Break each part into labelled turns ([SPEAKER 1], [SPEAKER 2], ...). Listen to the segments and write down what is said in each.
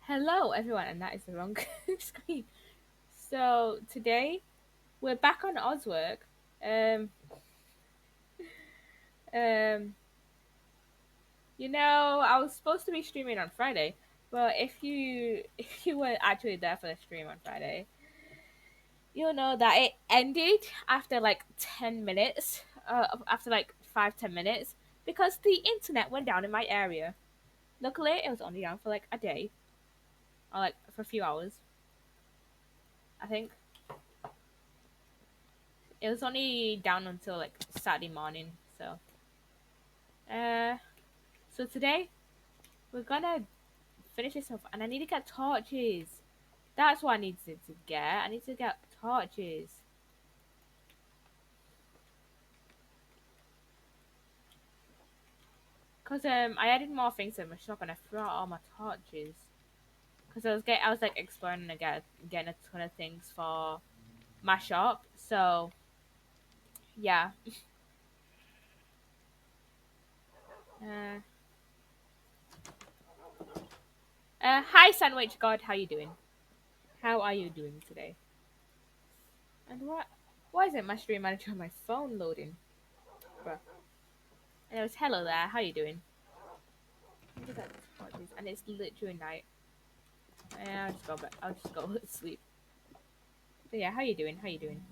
[SPEAKER 1] Hello, everyone, and that is the wrong screen. So today we're back on Oswork. Um, um, I was supposed to be streaming on Friday, but if you were actually there for the stream on Friday, you'll know that it ended after like 10 minutes. After like 5-10 minutes, because the internet went down in my area. Luckily, it was only down for like a day, or like for a few hours. I think it was only down until like Saturday morning. Uh, so today we're gonna finish this off, and I need to get torches. That's what I need to get. I need to get torches. Cause I added more things to my shop, and I threw out all my torches. Cause I was like exploring and getting a ton of things for my shop. So yeah. Uh, Hi Sandwich God, how you doing? How are you doing today? And what? Why isn't my stream manager on my phone loading, bruh? And it was hello there. How you doing? Look at this, and it's literally night. And I'll just go back. I'll just go to sleep. So yeah, how you doing? How you doing?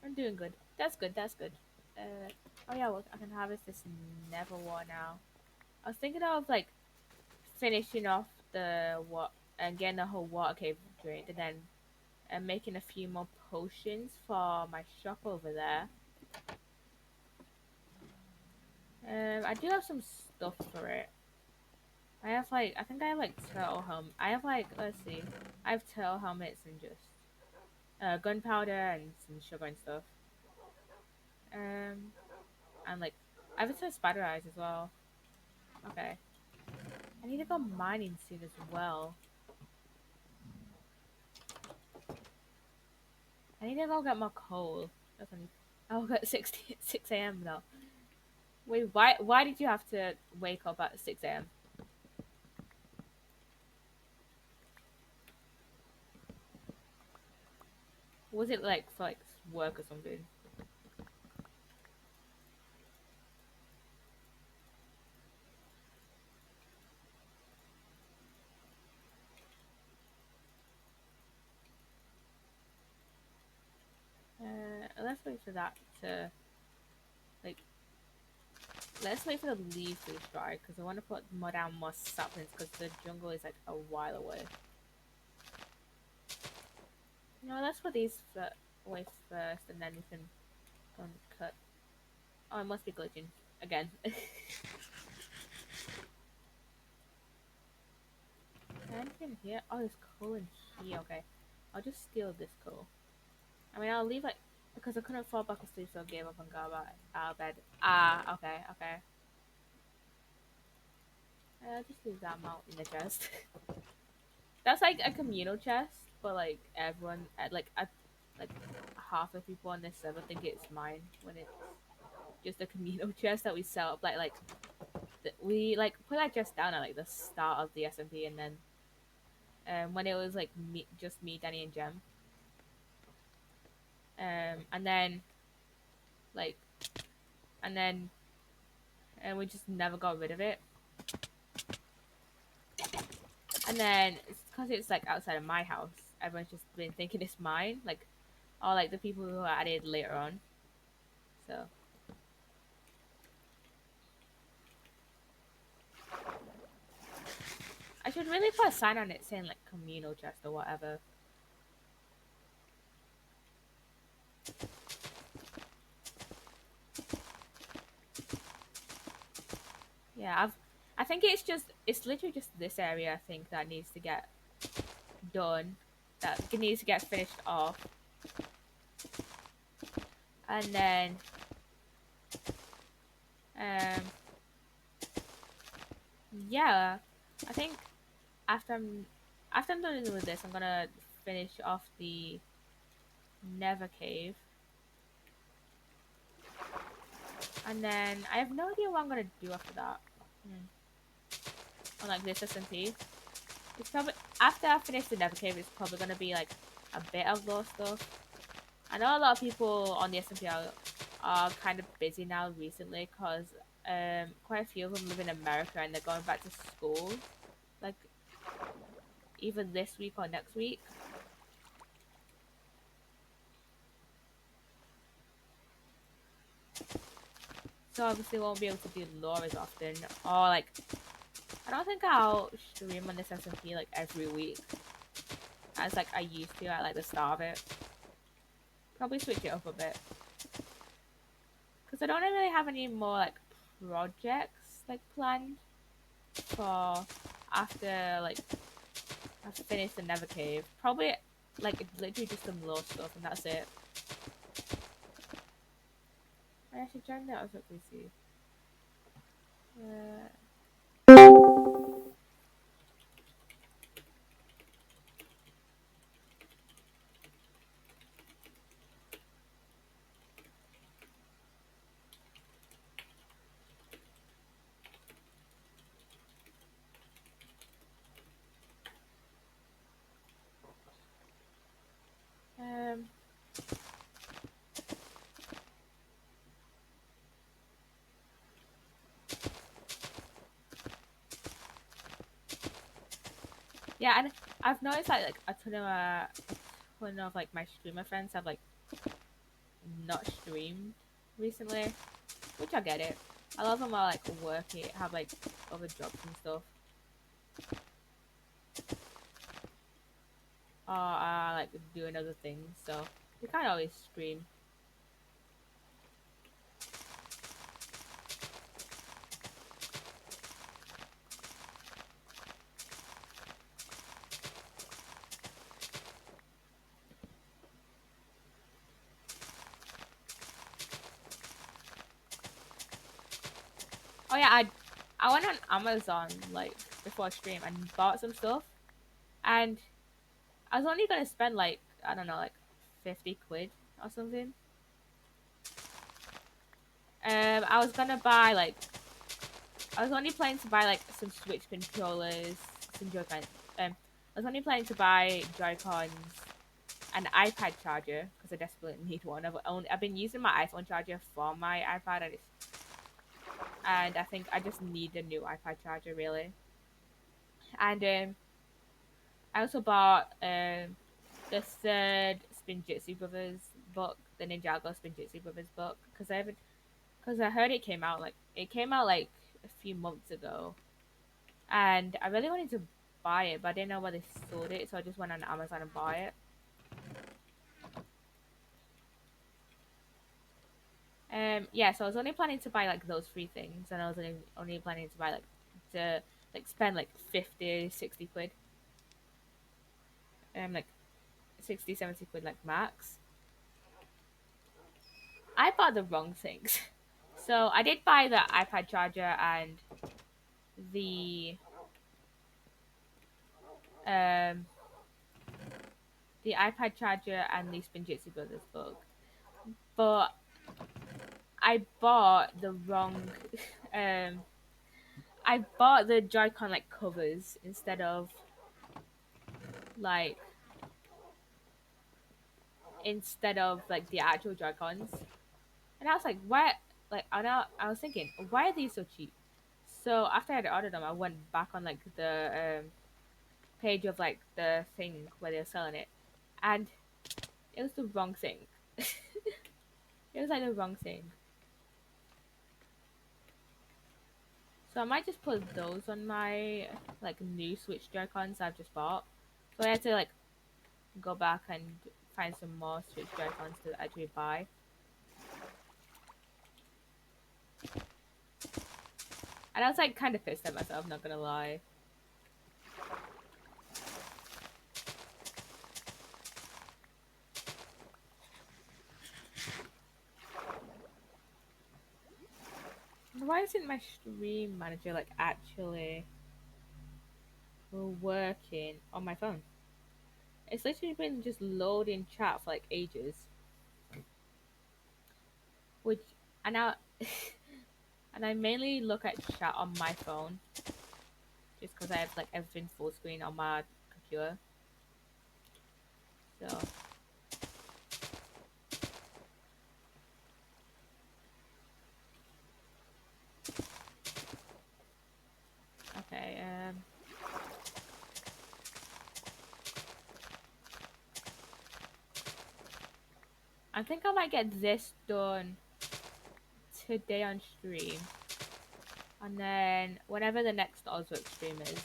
[SPEAKER 1] I'm doing good. That's good. That's good. Oh yeah, well, I can harvest this Neverwar now. I was thinking of like finishing off the what and getting the whole water cave drained, and then making a few more potions for my shop over there. I do have some stuff for it. I think I have like turtle I have like, let's see, I have turtle helmets and just gunpowder and some sugar and stuff. And like, I have a ton of spider eyes as well. Okay, I need to go mining soon as well. I need to go get more coal. That's only, oh, at 6 a.m. though. Wait, why did you have to wake up at 6 a.m.? Was it like for like work or something? Let's wait for that to like. Let's wait for the leaves to dry because I want to put more down more saplings because the jungle is like a while away. No, let's put these away first and then we can go and cut. Oh, it must be glitching again. Anything here? Oh, there's coal in here. Okay, I'll just steal this coal. I mean, I'll leave it because I couldn't fall back asleep, so I gave up and got out of bed. Ah, okay, okay. I'll just leave that amount in the chest. That's like a communal chest, but like everyone, like half the people on this server think it's mine when it's just a communal chest that we set up. We like put that chest down at like the start of the SMP, and then when it was like just me, Danny, and Jem, and then like and then and we just never got rid of it. And then it's because it's like outside of my house, everyone's just been thinking it's mine, like all like the people who are added later on. So I should really put a sign on it saying like communal chest or whatever. Yeah, I think it's literally just this area I think that needs to get done, that needs to get finished off, and then um yeah, I think after I'm after I'm done with this, I'm gonna finish off the Never Cave, and then I have no idea what I'm gonna do after that. Hmm. On like this SMP, it's probably after I finish the Never Cave, it's probably gonna be like a bit of lore stuff. I know a lot of people on the SMP are kind of busy now recently because quite a few of them live in America and they're going back to school, like either this week or next week. So obviously won't be able to do lore as often, or like I don't think I'll stream on this SMP like every week as like I used to at like the start of it. Probably switch it up a bit because I don't really have any more like projects like planned for after like I finished the Never Cave. Probably like it's literally just some low stuff and that's it. I should join that. I'll quickly see. Uh, um, yeah, and I've noticed like a ton of like my streamer friends have like not streamed recently, which I get it. A lot of them are like working, have like other jobs and stuff, or are like doing other things, so they can't always stream. Oh yeah, I went on Amazon like before stream and bought some stuff, and I was only gonna spend like I don't know like 50 quid or something. I was gonna buy like I was only planning to buy like some Switch controllers, some Joy-Con. I was only planning to buy Joy-Cons, an iPad charger because I desperately need one. I've been using my iPhone charger for my iPad, and I think I just need a new iPad charger really. And I also bought the third Spinjitzu Brothers book, the Ninjago Spinjitzu Brothers book, because I heard it came out like a few months ago, and I really wanted to buy it, but I didn't know where they sold it, so I just went on Amazon and bought it. Yeah, so I was only planning to buy like those three things, and I was only planning to buy like to like spend like 50, 60 quid, like 60, 70 quid like max. I bought the wrong things. So I did buy the iPad charger and the um the iPad charger and the Spinjitzu Brothers book, but I bought the wrong um I bought the Joy-Con like covers like instead of like the actual Joy-Cons. And I was like, why like I was thinking, why are these so cheap? So after I had ordered them, I went back on like the page of like the thing where they're selling it, and it was the wrong thing. It was like the wrong thing. So I might just put those on my like new Switch Joy-Cons I've just bought. So I had to like go back and find some more Switch Joy-Cons to actually buy. And I was like kind of pissed at myself, not gonna lie. Why isn't my stream manager like actually working on my phone? It's literally been just loading chat for like ages. Which and I and I mainly look at chat on my phone just because I have like everything full screen on my computer. So okay, I think I might get this done today on stream, and then whenever the next Osric stream is,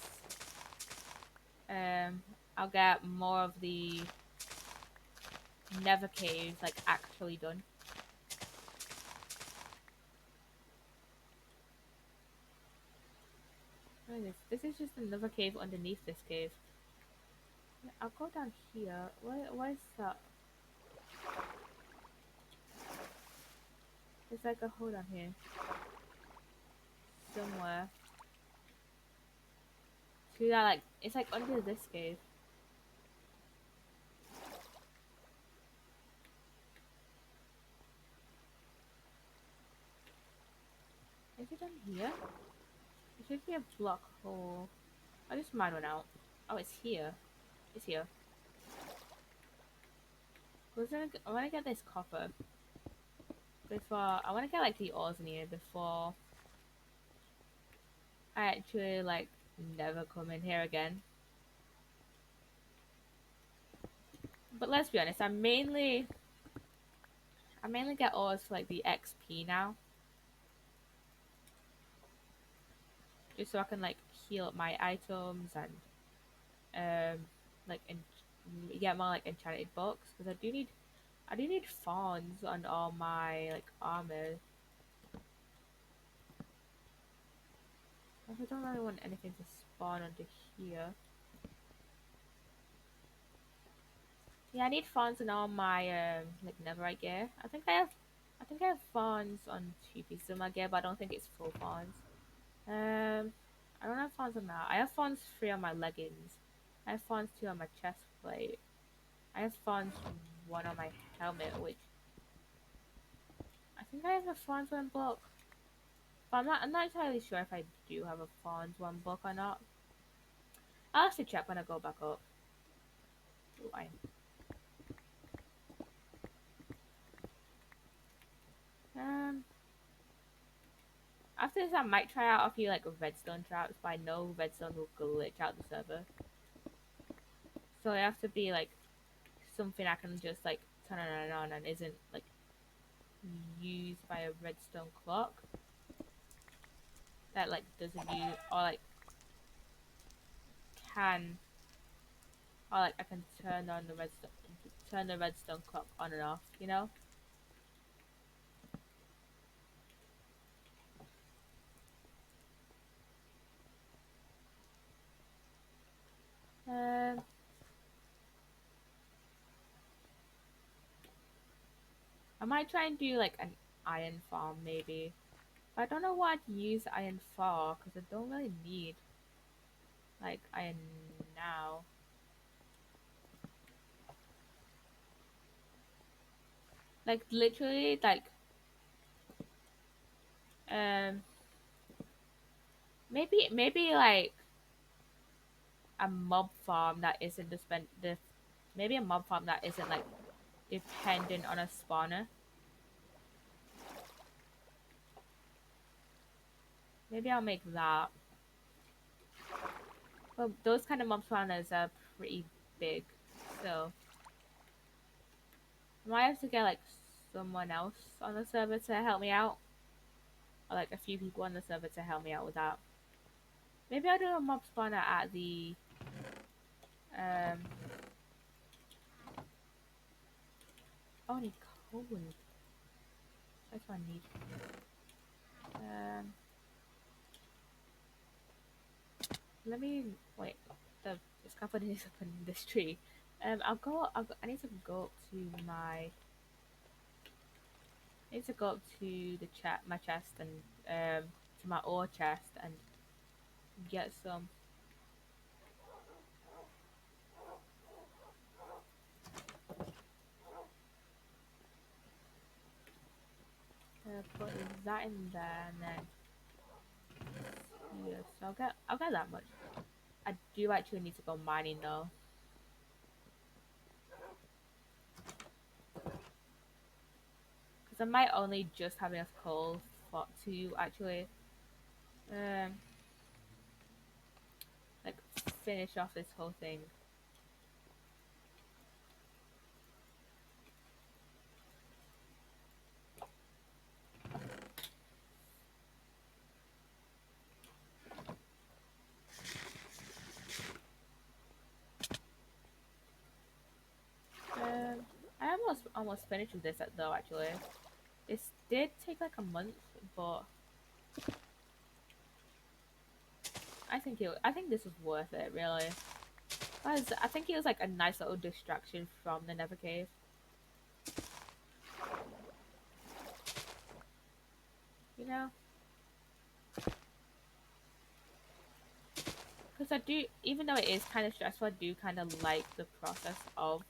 [SPEAKER 1] um, I'll get more of the Nether caves like actually done. What is this? This is just another cave underneath this cave. I'll go down here. What is that? There's like a hole down here somewhere. See that like it's like under this cave. Is it down here? It should be a block hole. I just mine one out. Oh, it's here. It's here. I want to get this copper before. I want to get like the ores in here before I actually like never come in here again. But let's be honest, I mainly get ores for like the XP now, just so I can like heal up my items and like get more like enchanted books because I do need fawns on all my like armor. I don't really want anything to spawn under here. Yeah, I need fawns on all my like netherite gear. I think I have fawns on two pieces of my gear, but I don't think it's full fawns. I don't have fawns on that. I have fawns 3 on my leggings. I have fawns 2 on my chest plate. I have fawns 1 on my helmet, which I think I have a fawns 1 book. But I'm not entirely sure if I do have a fawns 1 book or not. I'll have to check when I go back up. Ooh, um After this I might try out a few like redstone traps, but I know redstone will glitch out the server. So it has to be like something I can just like turn on and isn't like used by a redstone clock that like doesn't use or like can or like I can turn the redstone clock on and off, you know? Um I might try and do like an iron farm maybe. But I don't know what I'd use iron for because I don't really need like iron now. Like literally like um maybe like a mob farm that isn't maybe a mob farm that isn't like dependent on a spawner. Maybe I'll make that. But those kind of mob spawners are pretty big, so I might have to get like someone else on the server to help me out, or like a few people on the server to help me out with that. Maybe I'll do a mob spawner at the um. Oh, I need coal. That's what I need. Um, let me wait. The scaffold is up in this tree. I need to go up to my. I need to go up to my chest and to my ore chest and get some. Put that in there and then yes, I'll get that much. I do actually need to go mining though, because I might only just have enough coal for to actually um like finish off this whole thing. Um, I almost finished with this though actually. It did take like a month, but I think this was worth it really. Because I think it was like a nice little distraction from the Nether Cave. You know, because I do, even though it is kind of stressful, I do kind of like the process of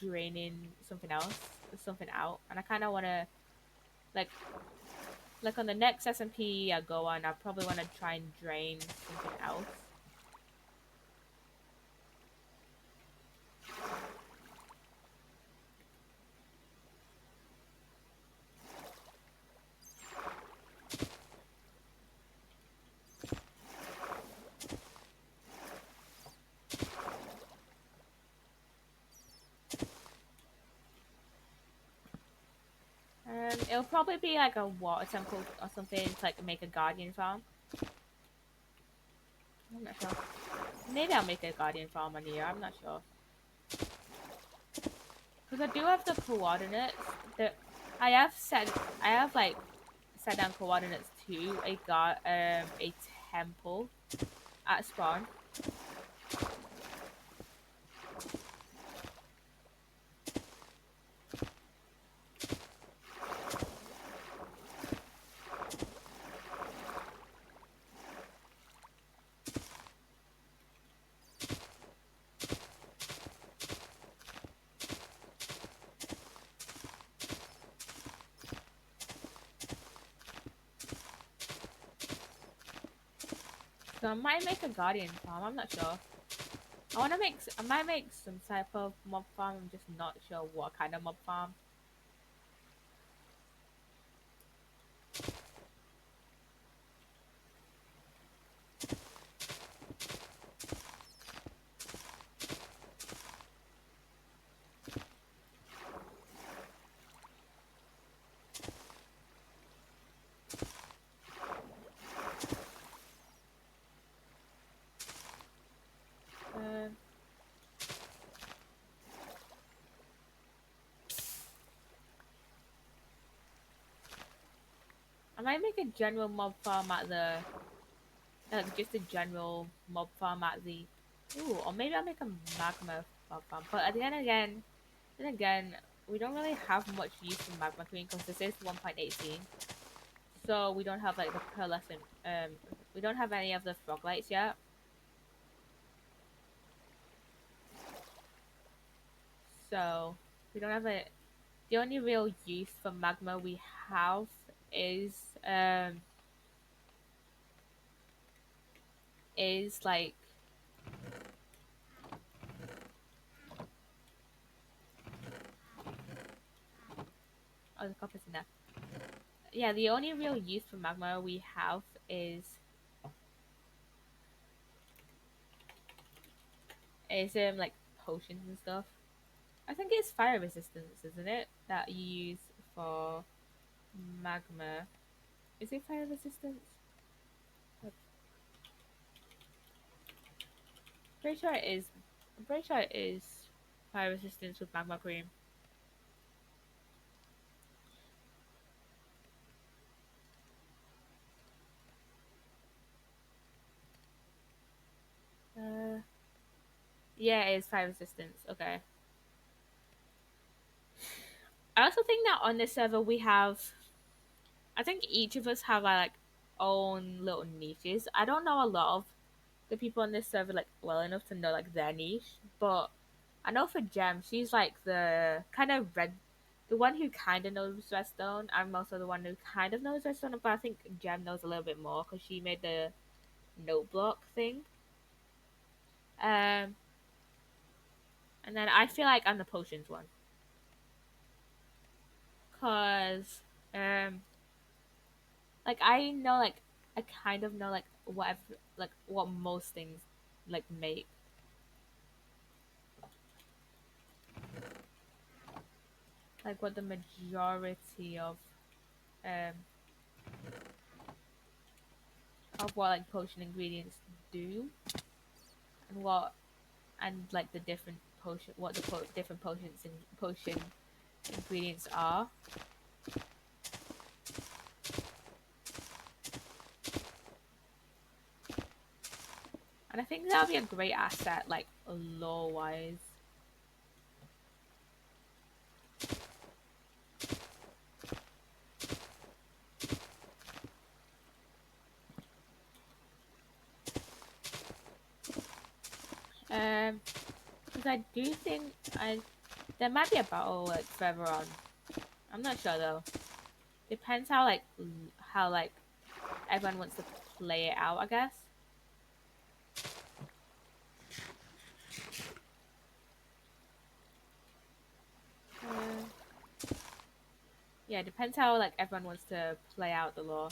[SPEAKER 1] draining something out, and I kind of want to like on the next SMP I go on, I probably want to try and drain something else. It'll probably be like a water temple or something to like make a guardian farm. I'm not sure. Maybe I'll make a guardian farm on here. I'm not sure. Because I do have the coordinates. That I have set. I have like set down coordinates to a temple at spawn. So I might make a guardian farm. I'm not sure. I might make some type of mob farm. I'm just not sure what kind of mob farm. Uh, I might make a general mob farm at the just a general mob farm at the. Ooh, or maybe I'll make a magma mob farm. But at the end again, then again, we don't really have much use for magma queen because this is 1.18. So we don't have like the pearlescent. We don't have any of the frog lights yet. So we don't have a. The only real use for magma we have is um is like oh the copper's in there. Yeah, the only real use for magma we have is like potions and stuff. I think it's fire resistance, isn't it? That you use for magma. Is it fire resistance? I'm pretty sure it is. I'm pretty sure it is fire resistance with magma cream. Uh, yeah, it is fire resistance. Okay. I also think that on this server we have. I think each of us have our like own little niches. I don't know a lot of the people on this server like well enough to know like their niche, but I know for Gem, she's like the kind of red. the one who kind of knows Redstone. I'm also the one who kind of knows Redstone, but I think Jem knows a little bit more because she made the note block thing. Um, and then I feel like I'm the potions one, cause like I know I kind of know like whatever like what most things like make. Like what the majority um of what like potion ingredients do, and what and like the different potion what the different potions and potion ingredients are. And I think that would be a great asset like lore wise. Because I do think I there might be a battle like further on. I'm not sure though. Depends how how like everyone wants to play it out, I guess. Uh, yeah, depends how like everyone wants to play out the lore.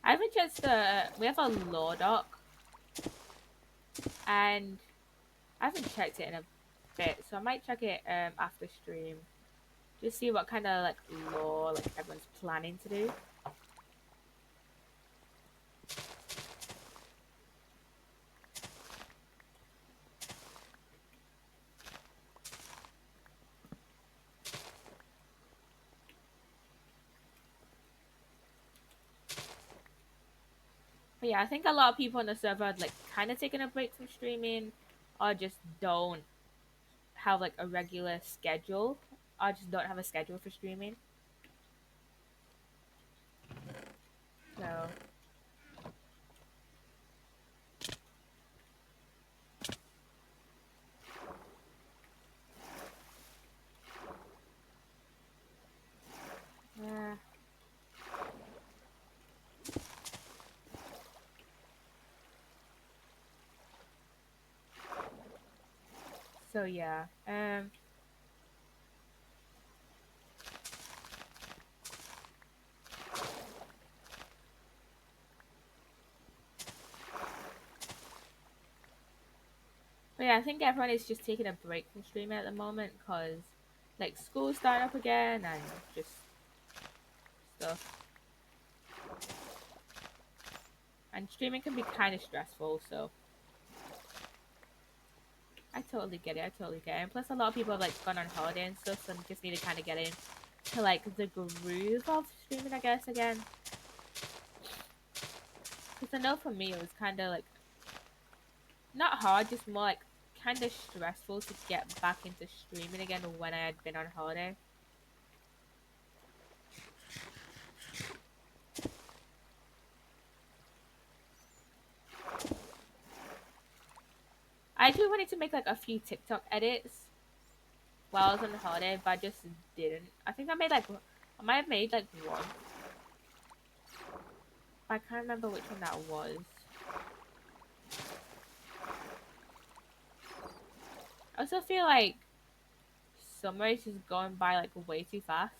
[SPEAKER 1] I haven't just we have a lore doc, and I haven't checked it in a bit, so I might check it after stream. Just see what kind of like lore like everyone's planning to do. But yeah, I think a lot of people on the server are like kind of taking a break from streaming, or just don't have like a regular schedule, or just don't have a schedule for streaming. So yeah. So yeah. But yeah, I think everyone is just taking a break from streaming at the moment because like school's starting up again and just stuff. And streaming can be kind of stressful, so I totally get it. I totally get it. And plus, a lot of people have like gone on holiday and stuff, so just need to kind of get in to like the groove of streaming, I guess, again. Because I know for me, it was kind of like not hard, just more like kind of stressful to get back into streaming again when I had been on holiday. I actually wanted to make like a few TikTok edits while I was on holiday, but I just didn't. I think I made like I might have made like one. But I can't remember which one that was. I also feel like summer is just going by like way too fast.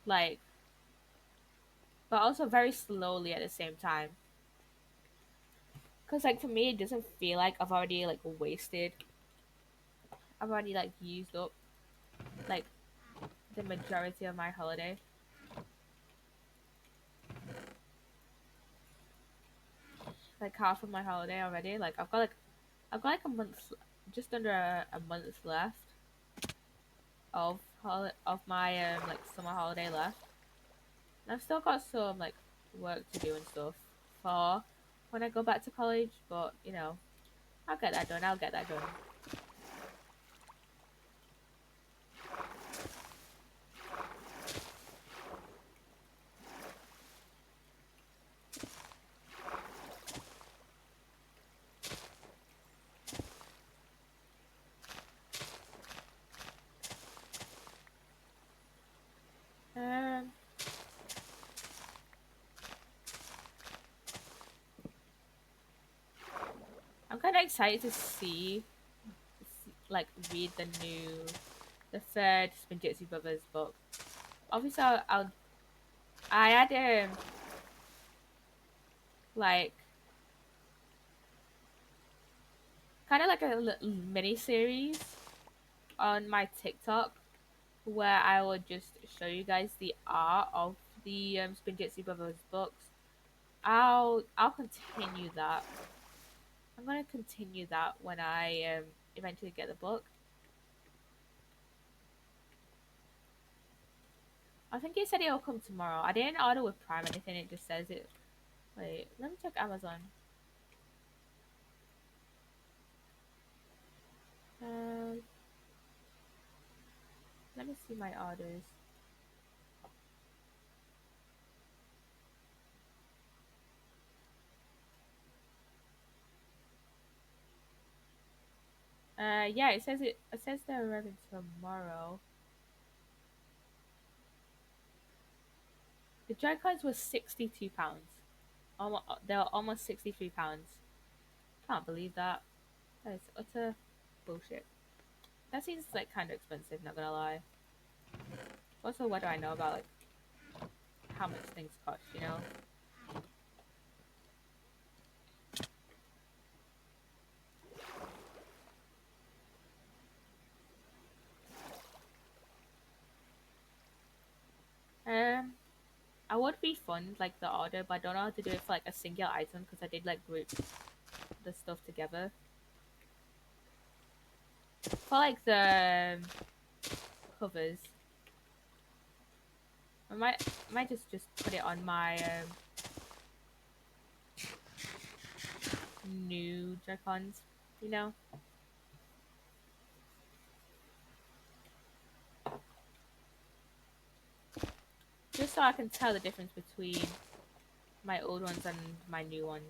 [SPEAKER 1] Like, but also very slowly at the same time. Cause like for me, it doesn't feel like I've already like wasted. I've already like used up like the majority of my holiday. Like half of my holiday already. Like I've got like a month, just under a month left of of my like summer holiday left. And I've still got some like work to do and stuff for when I go back to college. But you know, I'll get that done. I'll get that done. excited to like read the third Spinjitzu Brothers book. Obviously, I had like kind of like a little mini series on my TikTok where I would just show you guys the art of the Spinjitzu Brothers books. I'll continue that. I'm gonna continue that when I eventually get the book. I think he said it'll come tomorrow. I didn't order with Prime or anything. It just says it. Wait, let me check Amazon. Um, let me see my orders. Yeah, it says it. It says they're arriving tomorrow. The Joy-Cons was £62. Almost, they were almost £63. Can't believe that. That is utter bullshit. That seems like kind of expensive. Not gonna lie. Also, what do I know about like how much things cost? You know. Um, I would refund like the order, but I don't know how to do it for like a single item because I did like group the stuff together. For like the covers, I might just put it on my new Joy-Cons, you know. Just so I can tell the difference between my old ones and my new ones.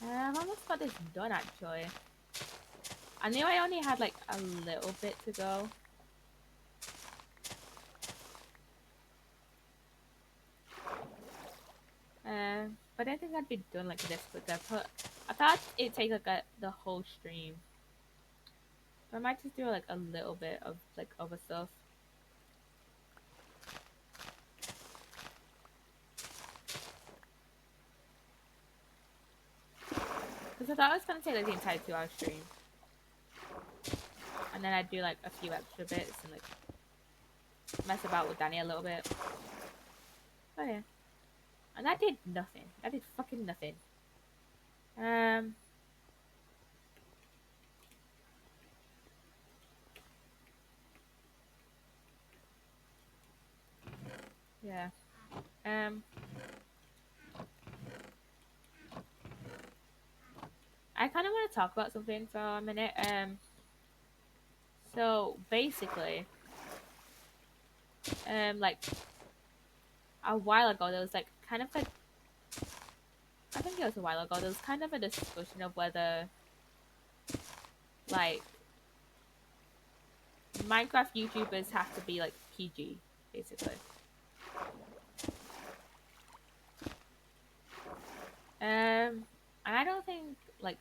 [SPEAKER 1] I've almost got this done actually. I knew I only had like a little bit to go. But I didn't think I'd be done like this quick. I thought it'd take like the whole stream. But I might just do like a little bit of like other stuff. Because I thought it was gonna take like the entire 2 hour stream. And then I'd do like a few extra bits and like mess about with Danny a little bit. Oh yeah. And that did nothing. That did fucking nothing. Yeah. I kind of want to talk about something for a minute. So basically, like a while ago, there was like kind of like I think it was a while ago. There was kind of a discussion of whether like Minecraft YouTubers have to be like PG, basically. And I don't think like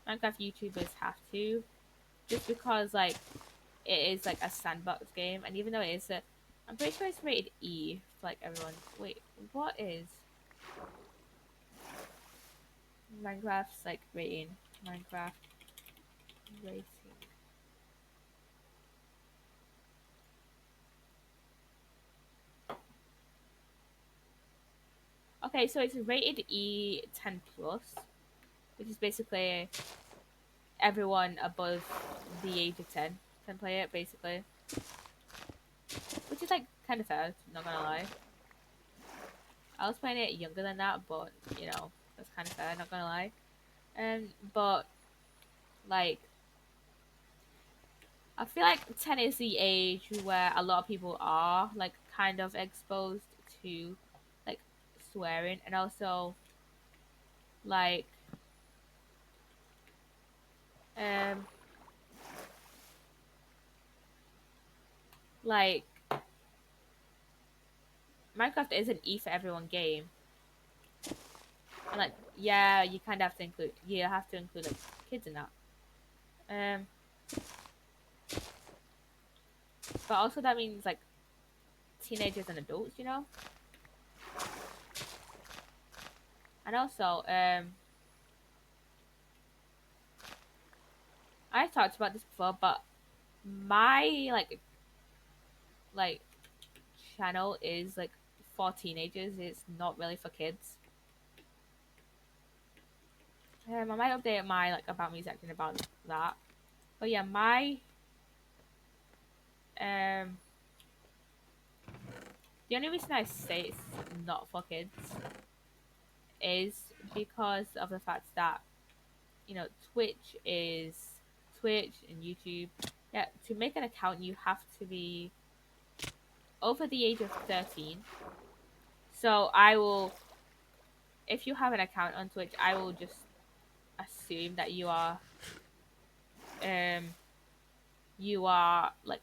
[SPEAKER 1] Minecraft YouTubers have to, just because like it is like a sandbox game, and even though it is I'm pretty sure it's rated E for like everyone. Wait, what is Minecraft's like rating? Minecraft rating. Okay, so it's rated E 10 plus, which is basically everyone above the age of 10 can play it basically, which is like kind of fair. Not gonna lie, I was playing it younger than that, but that's kind of fair. Not gonna lie. But like I feel like 10 is the age where a lot of people are like kind of exposed to like swearing, and also like um like Minecraft is an E for everyone game, and like yeah, you have to include like kids in that. Um, but also that means like teenagers and adults, and also I talked about this before, but my like channel is like for teenagers. It's not really for kids. I might update my like about me section about that. But yeah, my um the only reason I say it's not for kids is because of the fact that Twitch is Twitch and YouTube. Yeah, to make an account you have to be over the age of 13. So I will, if you have an account on Twitch, I will just assume that um you are like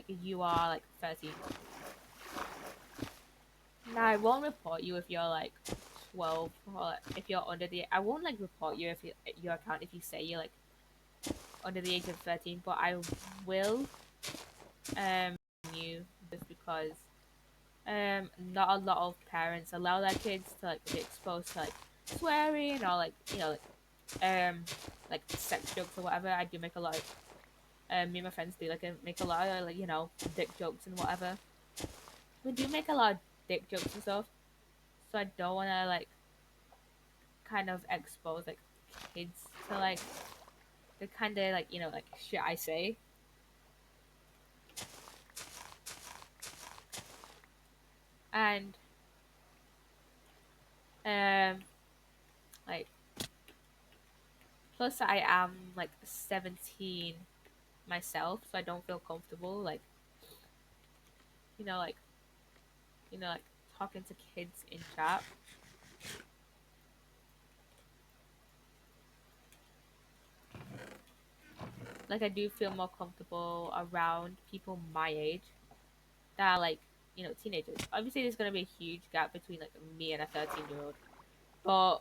[SPEAKER 1] you are like 13. Now I won't report you if you're like 12, or like, if you're under the. I won't like report you if your account if you say you're like under the age of 13, but I will um you just because not a lot of parents allow their kids to like be exposed to like swearing or like like sex jokes or whatever. I do make a lot of me and my friends do like make a lot of like dick jokes and whatever. We do make a lot of dick jokes and stuff, so I don't want to like kind of expose like kids to like the kind of like like shit I say. And um like plus I am like 17 myself, so I don't feel comfortable like you know like like talking to kids in chat. Like I do feel more comfortable around people my age that are like teenagers. Obviously there's going to be a huge gap between like me and a 13-year-old, but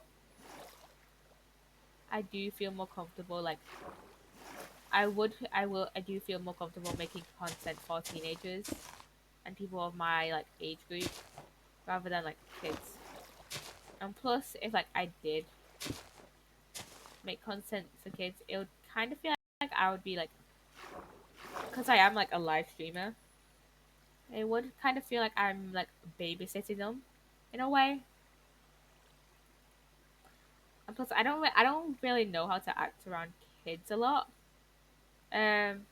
[SPEAKER 1] I do feel more comfortable like I do feel more comfortable making content for teenagers and people of my like age group rather than like kids. And plus if like I did make content for kids, it would kind of feel like I would be like, because I am like a live streamer, it would kind of feel like I'm like babysitting them in a way. And plus I don't really know how to act around kids a lot. Um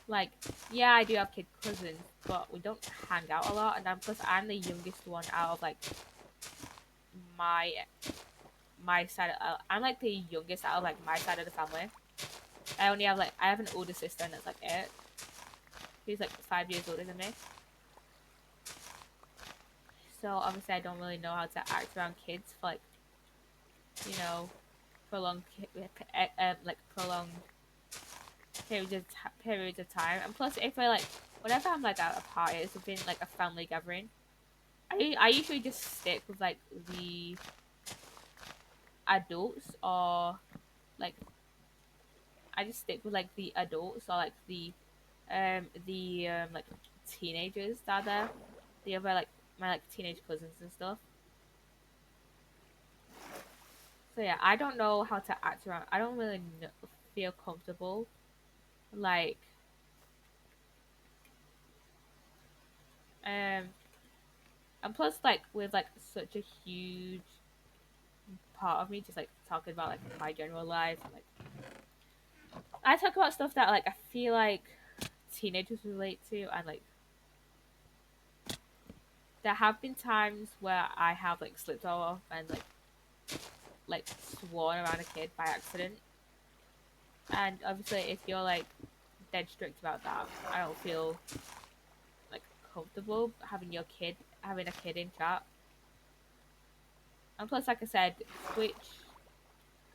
[SPEAKER 1] like yeah, I do have kid cousins, but we don't hang out a lot, and plus I'm the youngest one out of like my my side I'm like the youngest out of like my side of the family. I have an older sister and that's like it. She's like 5 years older than me. So obviously I don't really know how to act around kids for like you know prolonged like prolonged periods of time. And plus if I like whenever I'm like at a party, it's been like a family gathering, I usually just stick with like the adults, or like I just stick with like the adults, or like the like teenagers that are there, the other like my like teenage cousins and stuff. So yeah, I don't know how to act around. I don't really feel comfortable like um And plus, like with like such a huge part of me, just like talking about like my general life, like I talk about stuff that like I feel like teenagers relate to, and like there have been times where I have like slipped off and like sworn around a kid by accident. And obviously, if you're like dead strict about that, I don't feel like comfortable having a kid in chat. And plus, like I said, Twitch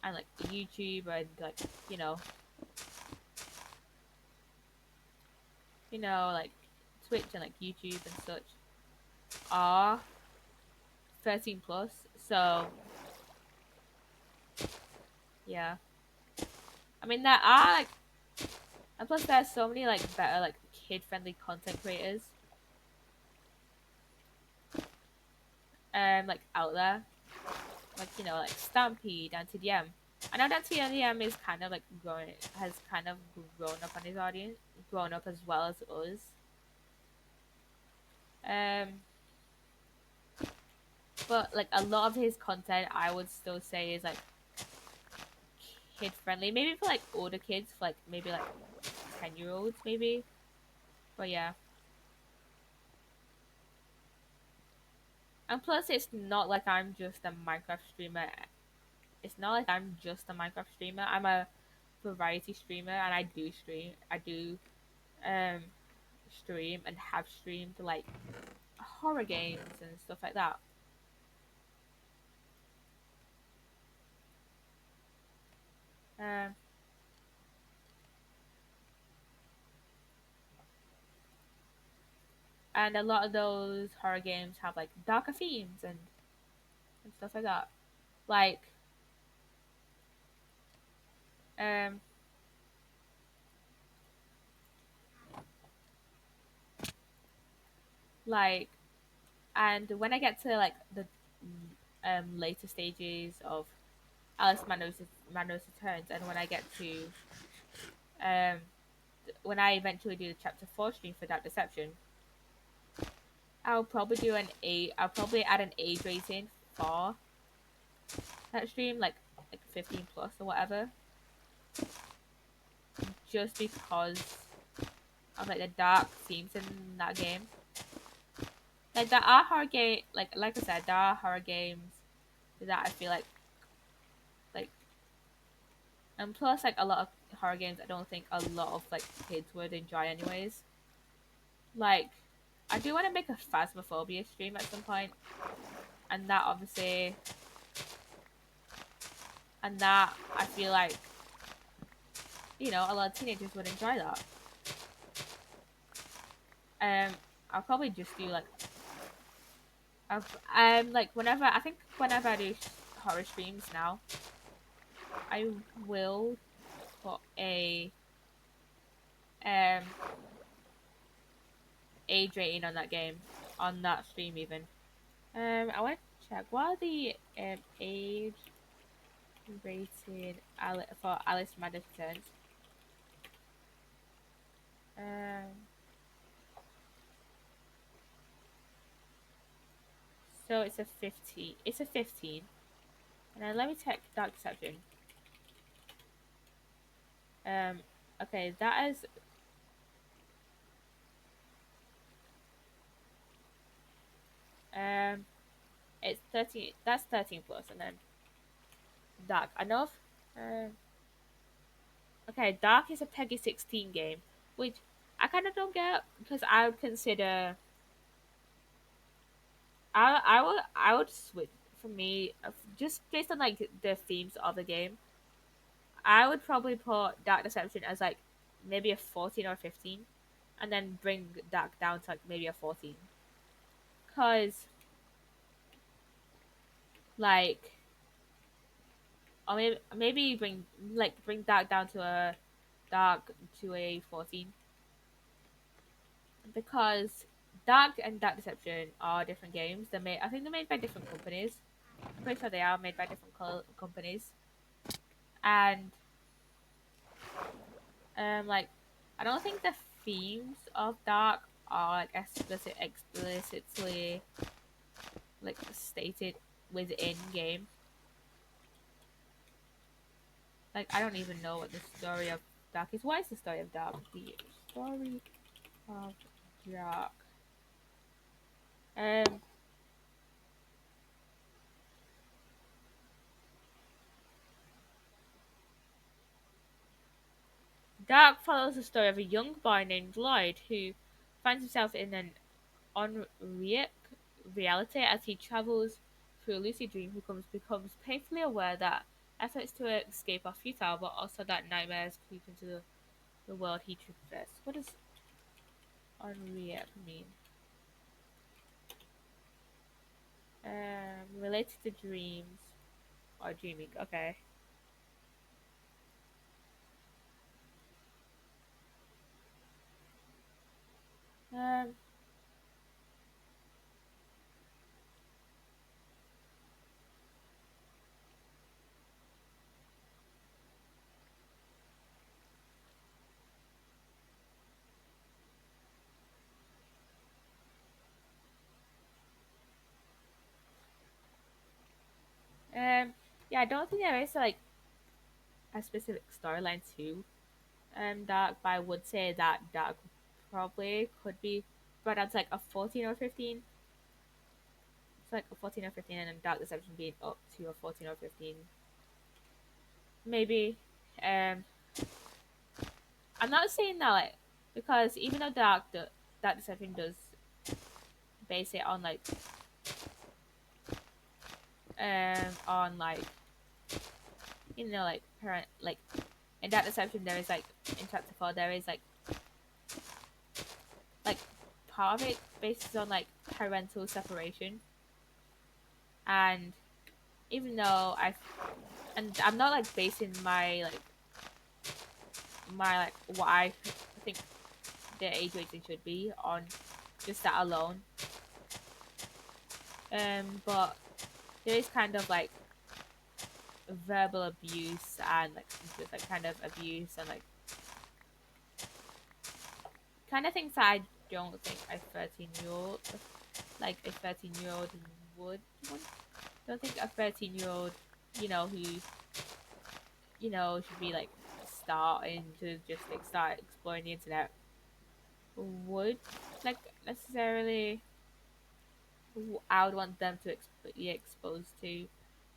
[SPEAKER 1] and like YouTube and like you know, like Twitch and like YouTube and such are 13 plus. So yeah, I mean there are like, and plus there's so many like better like kid friendly content creators like out there, like like Stampede and TDM. I know that TDM is kind of like growing, has kind of grown up on his audience, grown up as well as us. Um, but like a lot of his content, I would still say is like kid friendly. Maybe for like older kids, for like maybe like 10-year-olds, maybe. But yeah, and plus it's not like I'm just a Minecraft streamer. It's not like I'm just a Minecraft streamer. I'm a variety streamer, and I do stream. I do um stream and have streamed like horror games and stuff like that. Um, and a lot of those horror games have like darker themes and stuff like that. Like um like and when I get to like the later stages of Alice Manos Returns, and when I get to um when I eventually do the chapter 4 stream for Dark Deception, I'll probably do an A. I'll probably add an age rating for that stream, like 15 plus or whatever, just because of like the dark themes in that game. Like there are horror game, like I said, there are horror games that I feel like, and plus like a lot of horror games I don't think a lot of like kids would enjoy anyways. Like I do want to make a Phasmophobia stream at some point, and that obviously, and that I feel like a lot of teenagers would enjoy that. Um, I'll probably just do like like whenever I do horror streams now, I will put a um age rating on that game, on that stream even. I want to check what are the age rated for Alice Madness Returns. Um, so it's a 15. It's a 15. And then let me check Dark Deception. Um, okay, that is it's 13. That's 13 plus, and then Dark. I know. Okay, Dark is a Peggy 16 game, which I kind of don't get because I would consider. I would switch for me just based on like the themes of the game. I would probably put Dark Deception as like maybe a 14 or 15, and then bring Dark down to like maybe a 14. Cause like, or maybe bring Dark down to a Dark to a 14, because Dark and Dark Deception are different games. I think they're made by different companies. I'm pretty sure they are made by different companies, and like I don't think the themes of Dark are like explicitly like stated within game. Like I don't even know what the story of Dark is. What is the story of Dark? The story of Dark. Um, Dark follows the story of a young boy named Lloyd who finds himself in an unreal reality as he travels through a lucid dream. He becomes painfully aware that efforts to escape are futile, but also that nightmares creep into the world he traverses. What does unreal mean? Related to dreams or dreaming. Okay. Um, um, yeah, I don't think there is like a specific storyline to Dark, but I would say that Dark probably could be brought out to like a 14 or 15. It's like a 14 or 15, and then Dark Deception being up to a 14 or 15. Maybe. Um, I'm not saying that like because even though Dark Deception does base it on like like parent like in Dark Deception there is like in chapter 4 there is like part of it bases on like parental separation, and even though I'm not like basing my like what I think the age rating should be on just that alone. But there is kind of like verbal abuse and like just like kind of abuse and kind of things that I don't think a 13-year-old like a 13-year-old would want. Don't think a 13-year-old who should be like starting to just like start exploring the internet would like necessarily I would want them to be exposed to.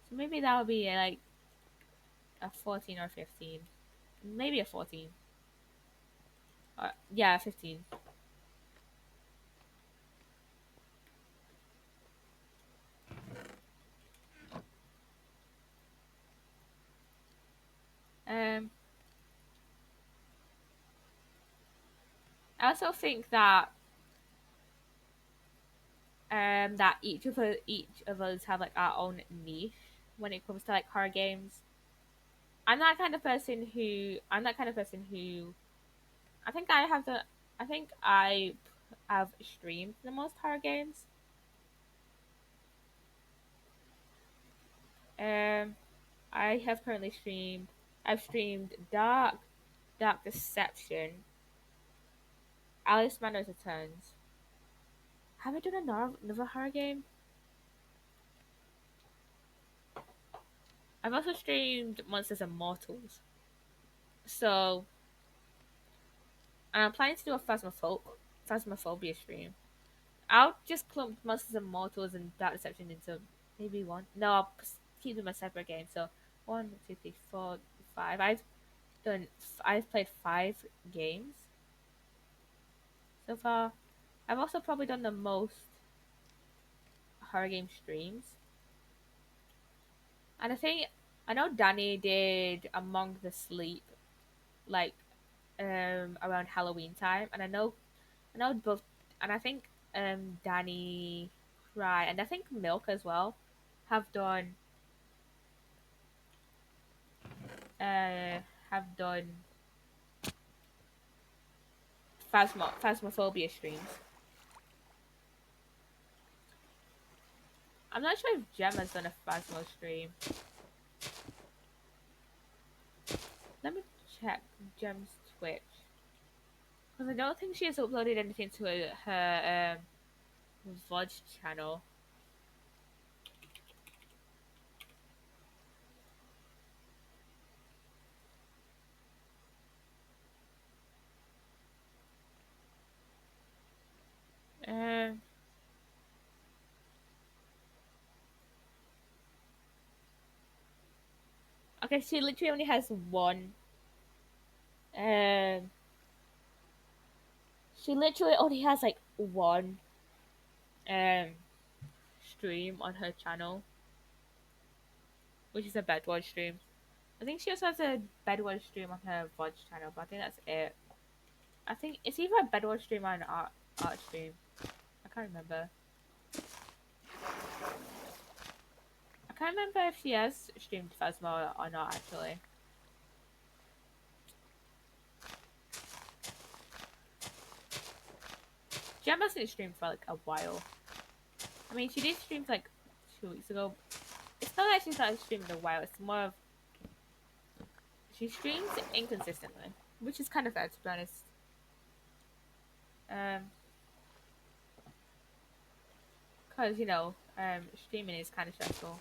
[SPEAKER 1] So maybe that would be like a 14 or 15. Maybe a 14. Yeah, 15. Um, I also think that each of us have like our own niche when it comes to like horror games. I'm that kind of person who I think I have the I think I have streamed the most horror games. Um, I have currently streamed. I've streamed Dark Deception, Alice Manners Returns. Have I done another horror game? I've also streamed Monsters and Mortals. So, and I'm planning to do a Phasmophobia stream. I'll just clump Monsters and Mortals and Dark Deception into maybe one. No, keep them as separate games. So, one, two, three, four, five. Done. I've played 5 games so far. I've also probably done the most horror game streams. And I know Danny did Among the Sleep like around Halloween time, and I know both, and I think Danny Cry and I think Milk as well have done uh have done Phasmophobia streams. I'm not sure if Gemma's done a Phasmo stream. Let me check Gem's Twitch because I don't think she has uploaded anything to her VOD channel. Okay, she literally only has one. Um, she literally only has like one um stream on her channel, which is a bedwars stream. I think she also has a bedwars stream on her VOD channel, but I think that's it. I think it's either a bedwars stream or an art stream. I can't remember. I can't remember if she has streamed Phasma or not actually. She hasn't streamed for like a while. I mean, she did stream like 2 weeks ago. It's not like she's not streaming in a while. It's more of she streams inconsistently, which is kind of bad to be honest. Um, cause streaming is kind of stressful.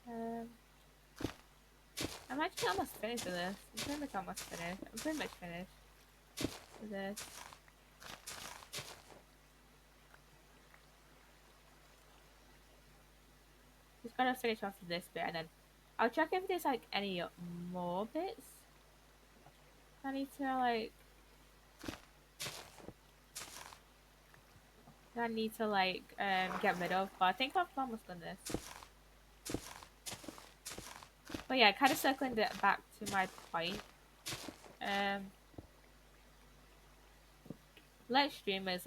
[SPEAKER 1] Um, I'm actually almost finished with this. I'm pretty much almost finished. I'm pretty much finished with this. Just gotta finish off this bit and then I'll check if there's like any more bits I need to get rid of. But I think I've almost done this. But yeah, kind of circling it back to my point. Um, let streamers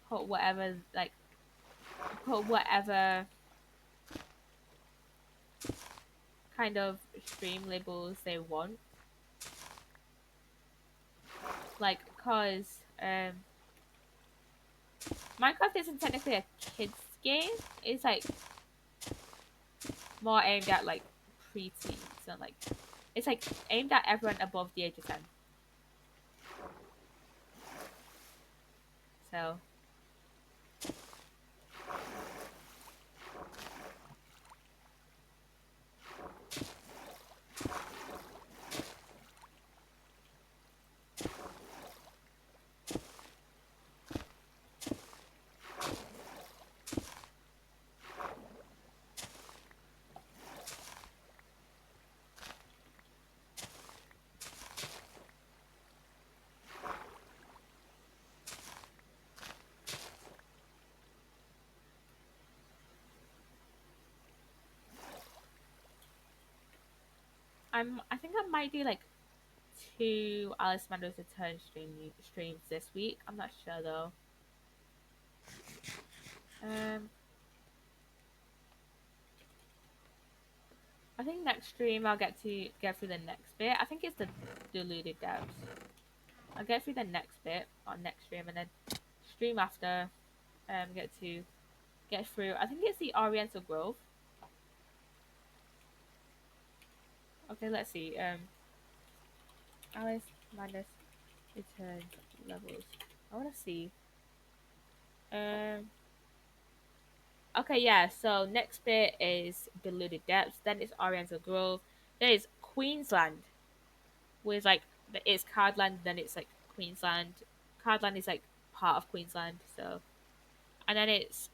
[SPEAKER 1] put whatever like put whatever kind of stream labels they want. Like, cause Minecraft isn't technically a kids game. It's like more aimed at like preteens and like it's like aimed at everyone above the age of 10. So I think I might do like two Alice Mando's Return streams this week. I'm not sure though. Um, I think next stream I'll get through the next bit. I think it's the deluded devs. I'll get through the next bit on next stream and then stream after get through. I think it's the Oriental Grove. Okay, let's see. Alice Madness Return levels. I want to see. Um. Okay, yeah. So next bit is Deluded Depths. Then it's Oriental Grove. Then it's Queensland, with like it's Cardland. Then it's like Queensland. Cardland is like part of Queensland. So and then it's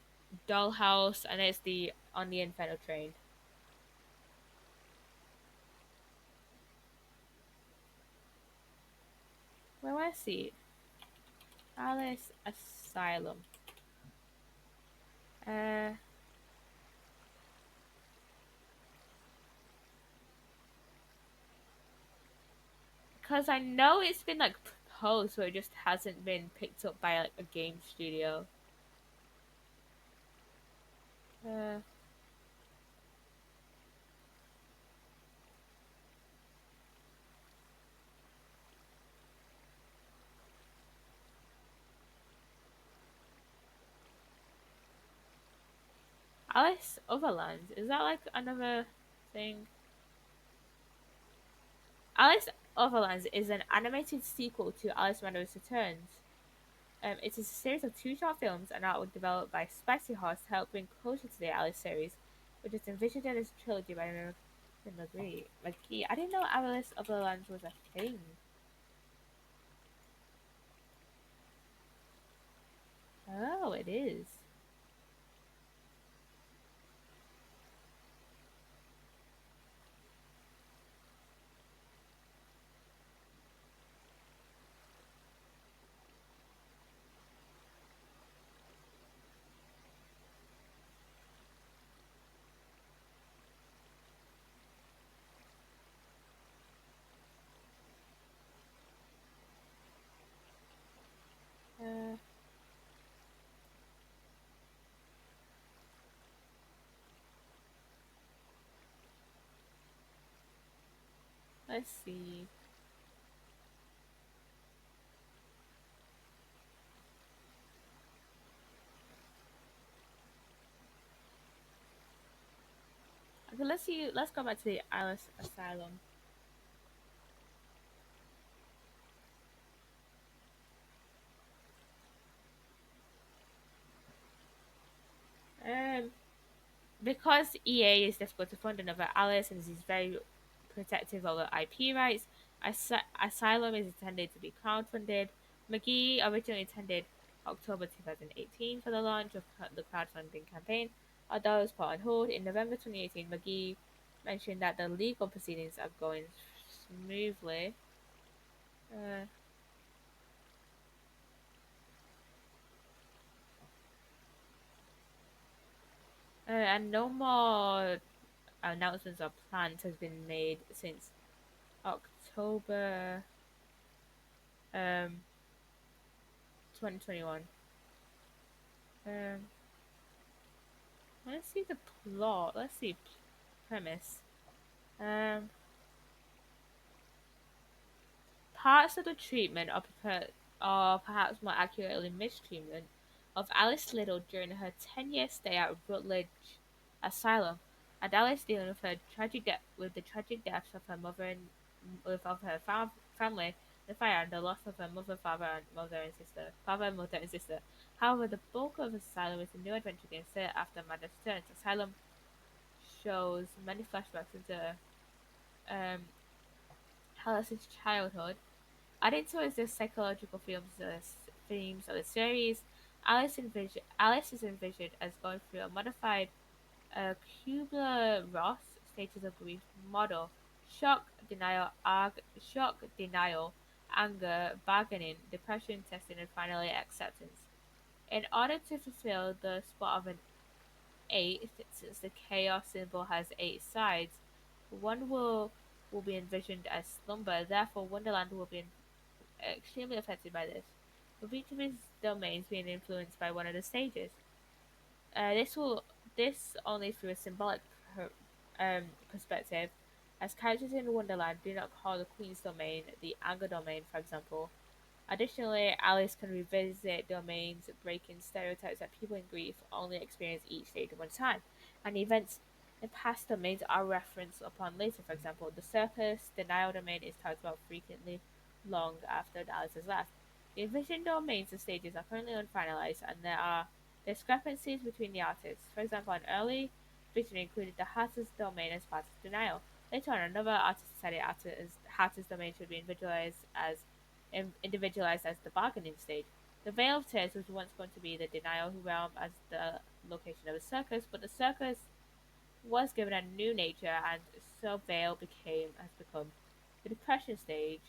[SPEAKER 1] Dollhouse, and it's the on the Inferno train. Where was I see? Alice Asylum. Uh, because I know it's been like proposed, so it just hasn't been picked up by like a game studio. Uh, Alice Overland, is that like another thing? Alice Overlands is an animated sequel to Alice Madness Returns. It is a series of two short films and artwork developed by Spicy Horse to help bring closure to the Alice series, which is envisioned as a trilogy by McGee. I didn't know Alice Overlands was a thing. Oh, it is. Let's see. Okay, let's see. Let's go back to the Alice Asylum. Um, because EA is difficult to fund another Alice and is very protective over IP rights, Asylum is intended to be crowdfunded. McGee originally intended October 2018 for the launch of the crowdfunding campaign, although it was put on hold. In November 2018, McGee mentioned that the legal proceedings are going smoothly. Uh, and no more announcements or plans has been made since October 2021. Um, let's see the plot. Let's see premise. Um, Parts of the treatment or perhaps more accurately mistreatment, of Alice Liddell during her 10-year stay at Rutledge Asylum, and Alice dealing with with the tragic deaths of her mother and of her family, the fire, and the loss of her father, mother, and sister. However, the bulk of Asylum is a new adventure game set after Madness returns. Asylum shows many flashbacks into um, Alice's childhood. Adding to the psychological themes of the series, Alice is envisioned as going through a modified Kubler-Ross stages of grief model: shock, denial, anger, bargaining, depression, testing, and finally acceptance. In order to fulfill the spot of an eight, since the chaos symbol has eight sides, one will be envisioned as slumber. Therefore, Wonderland will be extremely affected by this, with each of his domains being influenced by one of the stages. This will this only through a symbolic perspective, as characters in Wonderland do not call the Queen's domain the anger domain, for example. Additionally, Alice can revisit domains, breaking stereotypes that people in grief only experience each stage at one time, and events in past domains are referenced upon later. For example, the circus denial domain is talked about frequently long after Alice has left. The envisioned domains and stages are currently unfinalized, and there are discrepancies between the artists. For example, an early vision included the Hatter's domain as part of denial. Later on, another artist decided Hatter's domain should be individualized as the bargaining stage. The Vale of Tears was once going to be the denial realm as the location of the circus, but the circus was given a new nature, and so Vale has become the depression stage.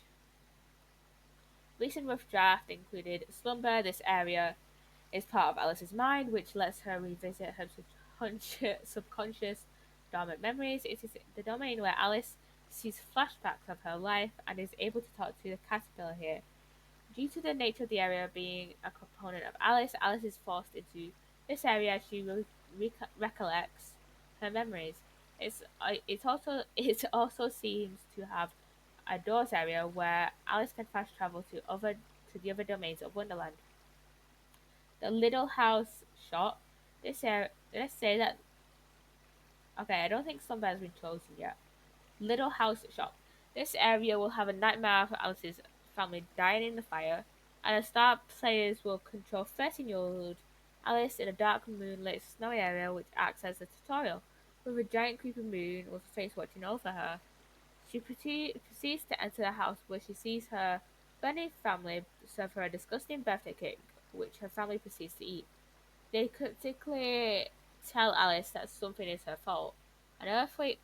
[SPEAKER 1] Recent rough draft included slumber. This area is part of Alice's mind, which lets her revisit her subconscious dormant memories. It is the domain where Alice sees flashbacks of her life and is able to talk to the caterpillar here. Due to the nature of the area being a component of Alice, Alice is forced into this area as she recollects her memories. It also seems to have a doors area where Alice can fast travel to the other domains of Wonderland. The Little House Shop. This area. Let's say that. Okay, I don't think Slumber has been chosen yet. Little House Shop. This area will have a nightmare of Alice's family dying in the fire, and the start players will control 13-year-old Alice in a dark, moonlit, snowy area which acts as a tutorial, with a giant creepy moon with a face watching over her. She proceeds to enter the house where she sees her burning family serve her a disgusting birthday cake, which her family proceeds to eat. They cryptically tell Alice that something is her fault. An earthquake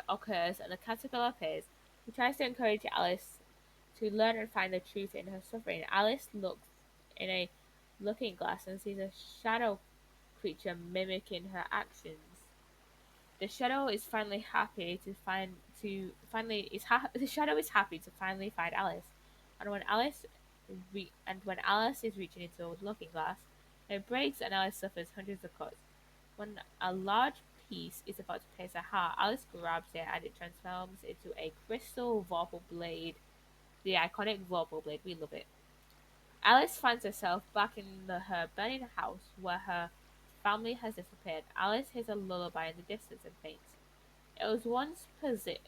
[SPEAKER 1] occurs and the caterpillar appears. He tries to encourage Alice to learn and find the truth in her suffering. Alice looks in a looking glass and sees a shadow creature mimicking her actions. The shadow is finally happy to find to finally is ha- the shadow is happy to finally find Alice. And when Alice is reaching into a looking glass, it breaks and Alice suffers hundreds of cuts. When a large piece is about to pierce her heart, Alice grabs it and it transforms into a crystal vorpal blade. The iconic vorpal blade, we love it. Alice finds herself back in her burning house where her family has disappeared. Alice hears a lullaby in the distance and faints. It was once posited,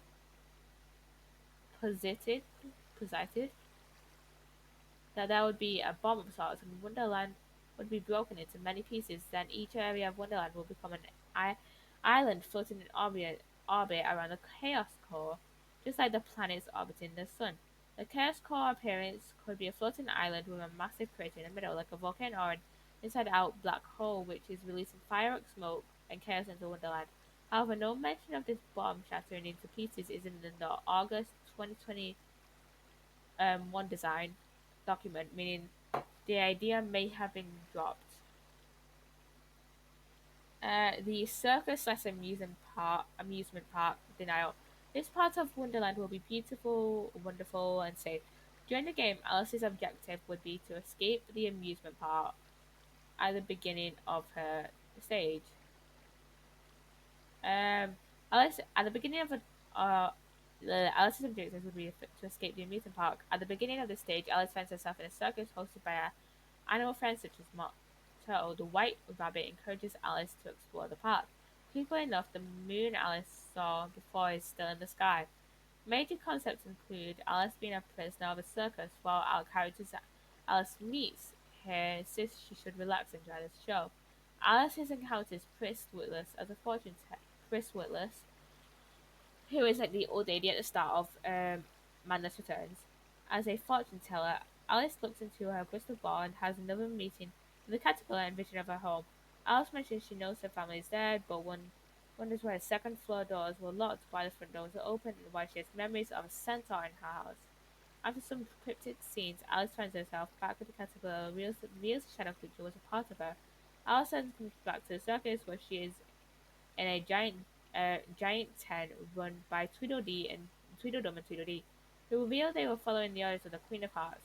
[SPEAKER 1] posited that there would be a bomb of sorts and Wonderland would be broken into many pieces. Then each area of Wonderland will become an island floating in orbit around the Chaos Core, just like the planets orbiting the Sun. The Chaos Core appearance could be a floating island with a massive crater in the middle, like a volcano or an inside-out black hole, which is releasing firework smoke and chaos into Wonderland. However, no mention of this bomb shattering into pieces is in the August 2020 one design document, meaning the idea may have been dropped. The circus/amusement park denial. This part of Wonderland will be beautiful, wonderful, and safe. During the game, Alice's objective would be to escape the amusement park at the beginning of her stage. Um, Alice at the beginning of Alice's objective would be to escape the amusement park. At the beginning of the stage, Alice finds herself in a circus hosted by animal friends such as Mott Turtle. The white rabbit encourages Alice to explore the park. People enough, the moon Alice saw before is still in the sky. Major concepts include Alice being a prisoner of a circus, while our characters Alice meets here insists she should relax and enjoy the show. Alice encounters Pris Witless as a fortune teller. Pris Witless, who is like the old lady at the start of Madness Returns. As a fortune teller, Alice looks into her crystal ball and has another meeting with the caterpillar and vision of her home. Alice mentions she knows her family is dead, but wonders why the second floor doors were locked, why the front doors were open, and why she has memories of a centaur in her house. After some cryptic scenes, Alice finds herself back with the caterpillar and reveals the shadow creature was a part of her. Alice then comes back to the circus where she is in a giant tent run by Tweedledum and Tweedledee, who reveal they were following the orders of the Queen of Hearts.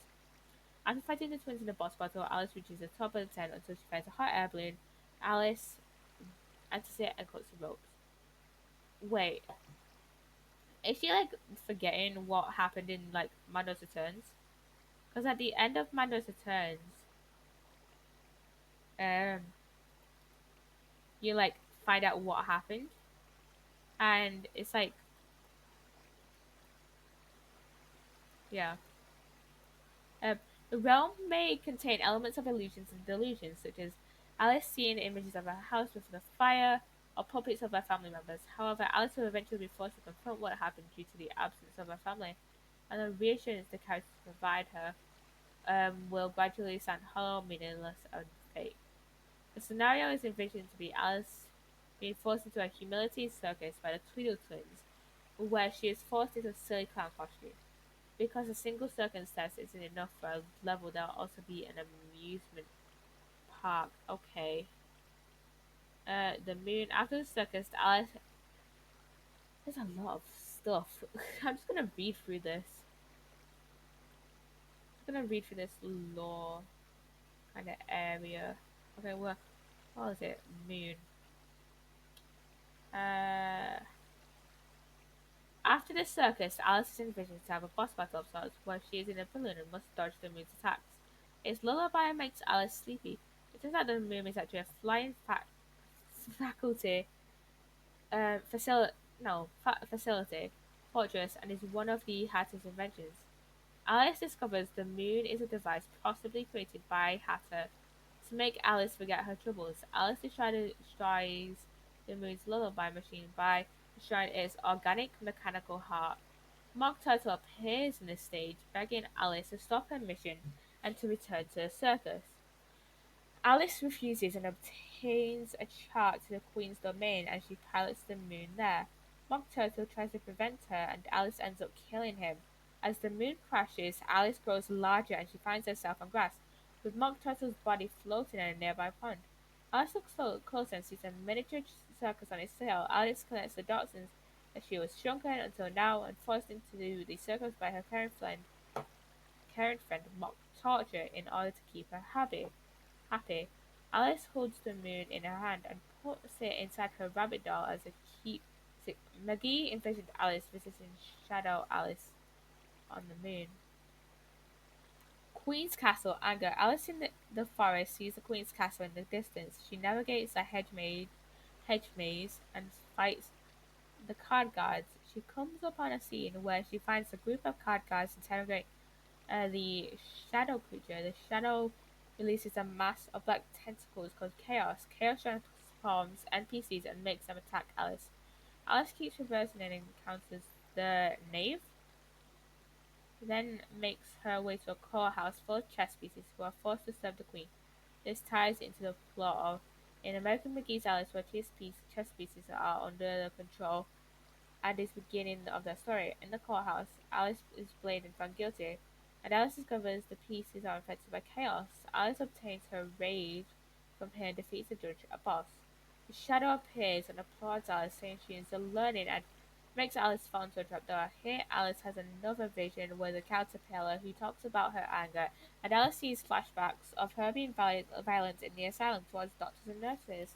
[SPEAKER 1] After fighting the twins in a boss battle, Alice reaches the top of the tent until she finds a hot air balloon. Alice enters it and cuts the ropes. Wait, is she like forgetting what happened in like Mando's Returns? Because at the end of Mando's Returns, um, you like find out what happened, and it's like, yeah. Um, the realm may contain elements of illusions and delusions, such as Alice seeing images of her house with the fire or puppets of her family members. However, Alice will eventually be forced to confront what happened due to the absence of her family, and the reassurance the characters provide her will gradually sound hollow, meaningless, and fake. The scenario is envisioned to be Alice being forced into a humility circus by the Tweedle twins, where she is forced into a silly clown costume. Because a single circumstance isn't enough for a level, there'll also be an amusement park. Okay. The moon. After the circus, Alice. There's a lot of stuff. I'm just gonna read through this. I'm gonna read through this lore kind of area. Okay, well, what was it? Moon. Uh, After the circus, Alice is envisioned to have a boss battle of sorts where she is in a balloon and must dodge the moon's attacks. Its lullaby makes Alice sleepy. It turns out the moon is actually a flying faculty, facility, no, facility, fortress, and is one of the Hatter's inventions. Alice discovers the moon is a device possibly created by Hatter to make Alice forget her troubles. Alice destroys the moon's lullaby machine by destroying its organic mechanical heart. Mock Turtle appears in the stage, begging Alice to stop her mission and to return to the circus. Alice refuses and obtains a chart to the Queen's domain, and she pilots the moon there. Mock Turtle tries to prevent her, and Alice ends up killing him. As the moon crashes, Alice grows larger and she finds herself on grass, with Mock Turtle's body floating in a nearby pond. Alice looks closer and sees a miniature circus on its tail. Alice connects the dots and that she was shrunken until now and forced into the circus by her current friend Mock Torture in order to keep her happy. Alice holds the moon in her hand and puts it inside her rabbit doll as a keepsake. McGee envisioned Alice visiting Shadow Alice on the moon. Queen's Castle anger. Alice in the forest sees the Queen's Castle in the distance. She navigates a hedge maze and fights the card guards. She comes upon a scene where she finds a group of card guards interrogate the shadow creature. The shadow releases a mass of black tentacles called Chaos. Chaos transforms NPCs and makes them attack Alice. Alice keeps reversing and encounters the knave, then makes her way to a courthouse full of chess pieces who are forced to serve the queen. This ties into the plot of in American McGee's Alice, where chess pieces are under the control at this beginning of the story. In the courthouse, Alice is blamed and found guilty, and Alice discovers the pieces are infected by chaos. Alice obtains her rage from her and defeats the judge, a boss. The shadow appears and applauds Alice, saying she is a learning and makes Alice fall into a trapdoor. Here, Alice has another vision with a caterpillar who talks about her anger, and Alice sees flashbacks of her being violent in the asylum towards doctors and nurses.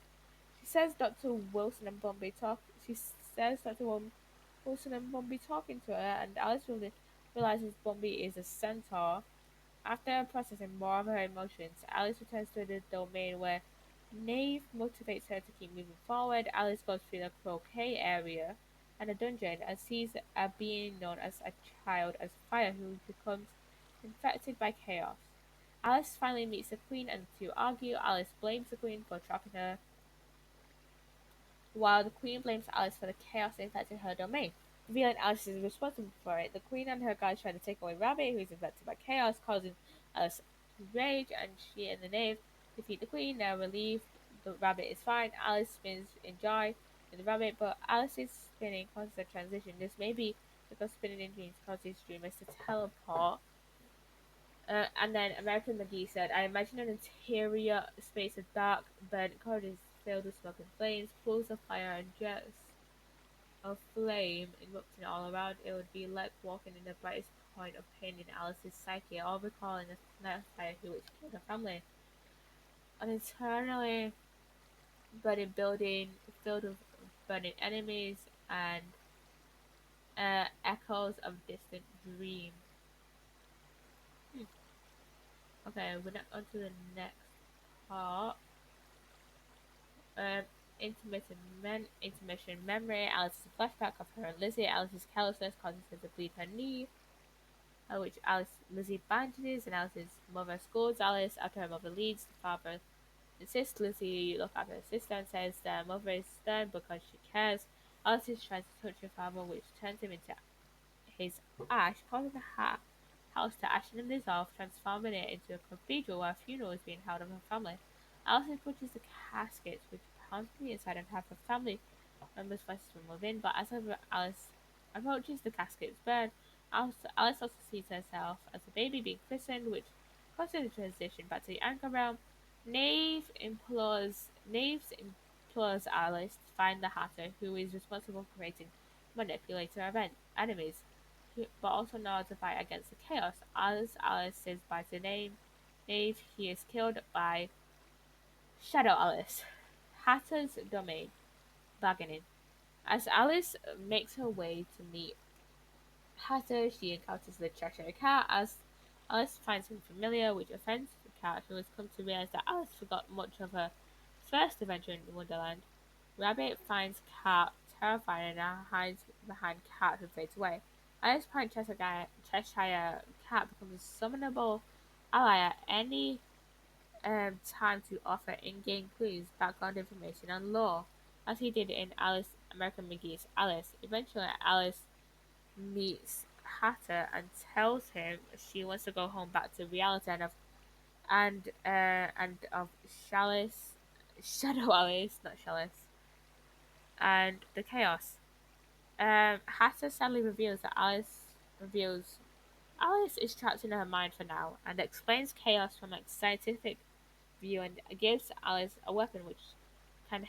[SPEAKER 1] She says Dr. Wilson and Bumby talk. She says Dr. Wilson and Bumby talking to her, and Alice realizes Bumby is a centaur. After processing more of her emotions, Alice returns to the domain where Nave motivates her to keep moving forward. Alice goes through the croquet area and a dungeon and sees a being known as a child as fire who becomes infected by chaos. Alice finally meets the queen and the two argue. Alice blames the queen for trapping her, while the queen blames Alice for the chaos that infected her domain. Revealing Alice is responsible for it, the queen and her guards try to take away Rabbit, who is infected by chaos, causing Alice to rage, and she and the knave defeat the queen. Now relieved, the rabbit is fine. Alice spins in joy in the rabbit, but Alice's spinning causes a transition. This may be because spinning in dreams causes dreamers to teleport. And then American McGee said, I imagine an interior space of dark, burnt corridors filled with smoke and flames, pools of fire and jets of flame erupting all around. It would be like walking in the brightest point of pain in Alice's psyche, all recalling a night of fire which killed her family. An eternally burning building filled with burning enemies and echoes of distant dreams. Hmm. Okay, we're not on to the next part. Um, intermission memory. Alice's flashback of her and Lizzie. Alice's carelessness causes her to bleed her knee, which Lizzie bandages, and Alice's mother scolds Alice after her mother leaves. The father insists Lizzie look after her sister and says their mother is stern because she cares. Alice tries to touch her father, which turns him into his ash, causing the house to ashen and dissolve, transforming it into a cathedral where a funeral is being held of her family. Alice approaches the caskets, which pounds from the inside and have her family members' voices from within, but as Alice approaches the caskets burn, Alice also sees herself as a baby being christened, which causes a transition back to the Anchor realm. Knaves implores Alice to find the Hatter, who is responsible for creating manipulator enemies, but also knows to fight against the chaos. As Alice says by the Knave, he is killed by Shadow Alice. Hatter's domain. Bargaining. As Alice makes her way to meet Hatter, she encounters the Cheshire Cat. As Alice finds him familiar, which offends the cat, who has come to realize that Alice forgot much of her first adventure in Wonderland. Rabbit finds Cat terrifying and hides behind Cat, who fades away. Alice finds Cheshire Cat becomes a summonable ally at any time to offer in-game clues, background information, and lore, as he did in American McGee's Alice. Eventually, Alice meets Hatter and tells him she wants to go home back to reality and of Chalice, Shadow Alice, not Chalice, and the chaos. Hatter sadly reveals Alice is trapped in her mind for now and explains chaos from a scientific view and gives Alice a weapon which can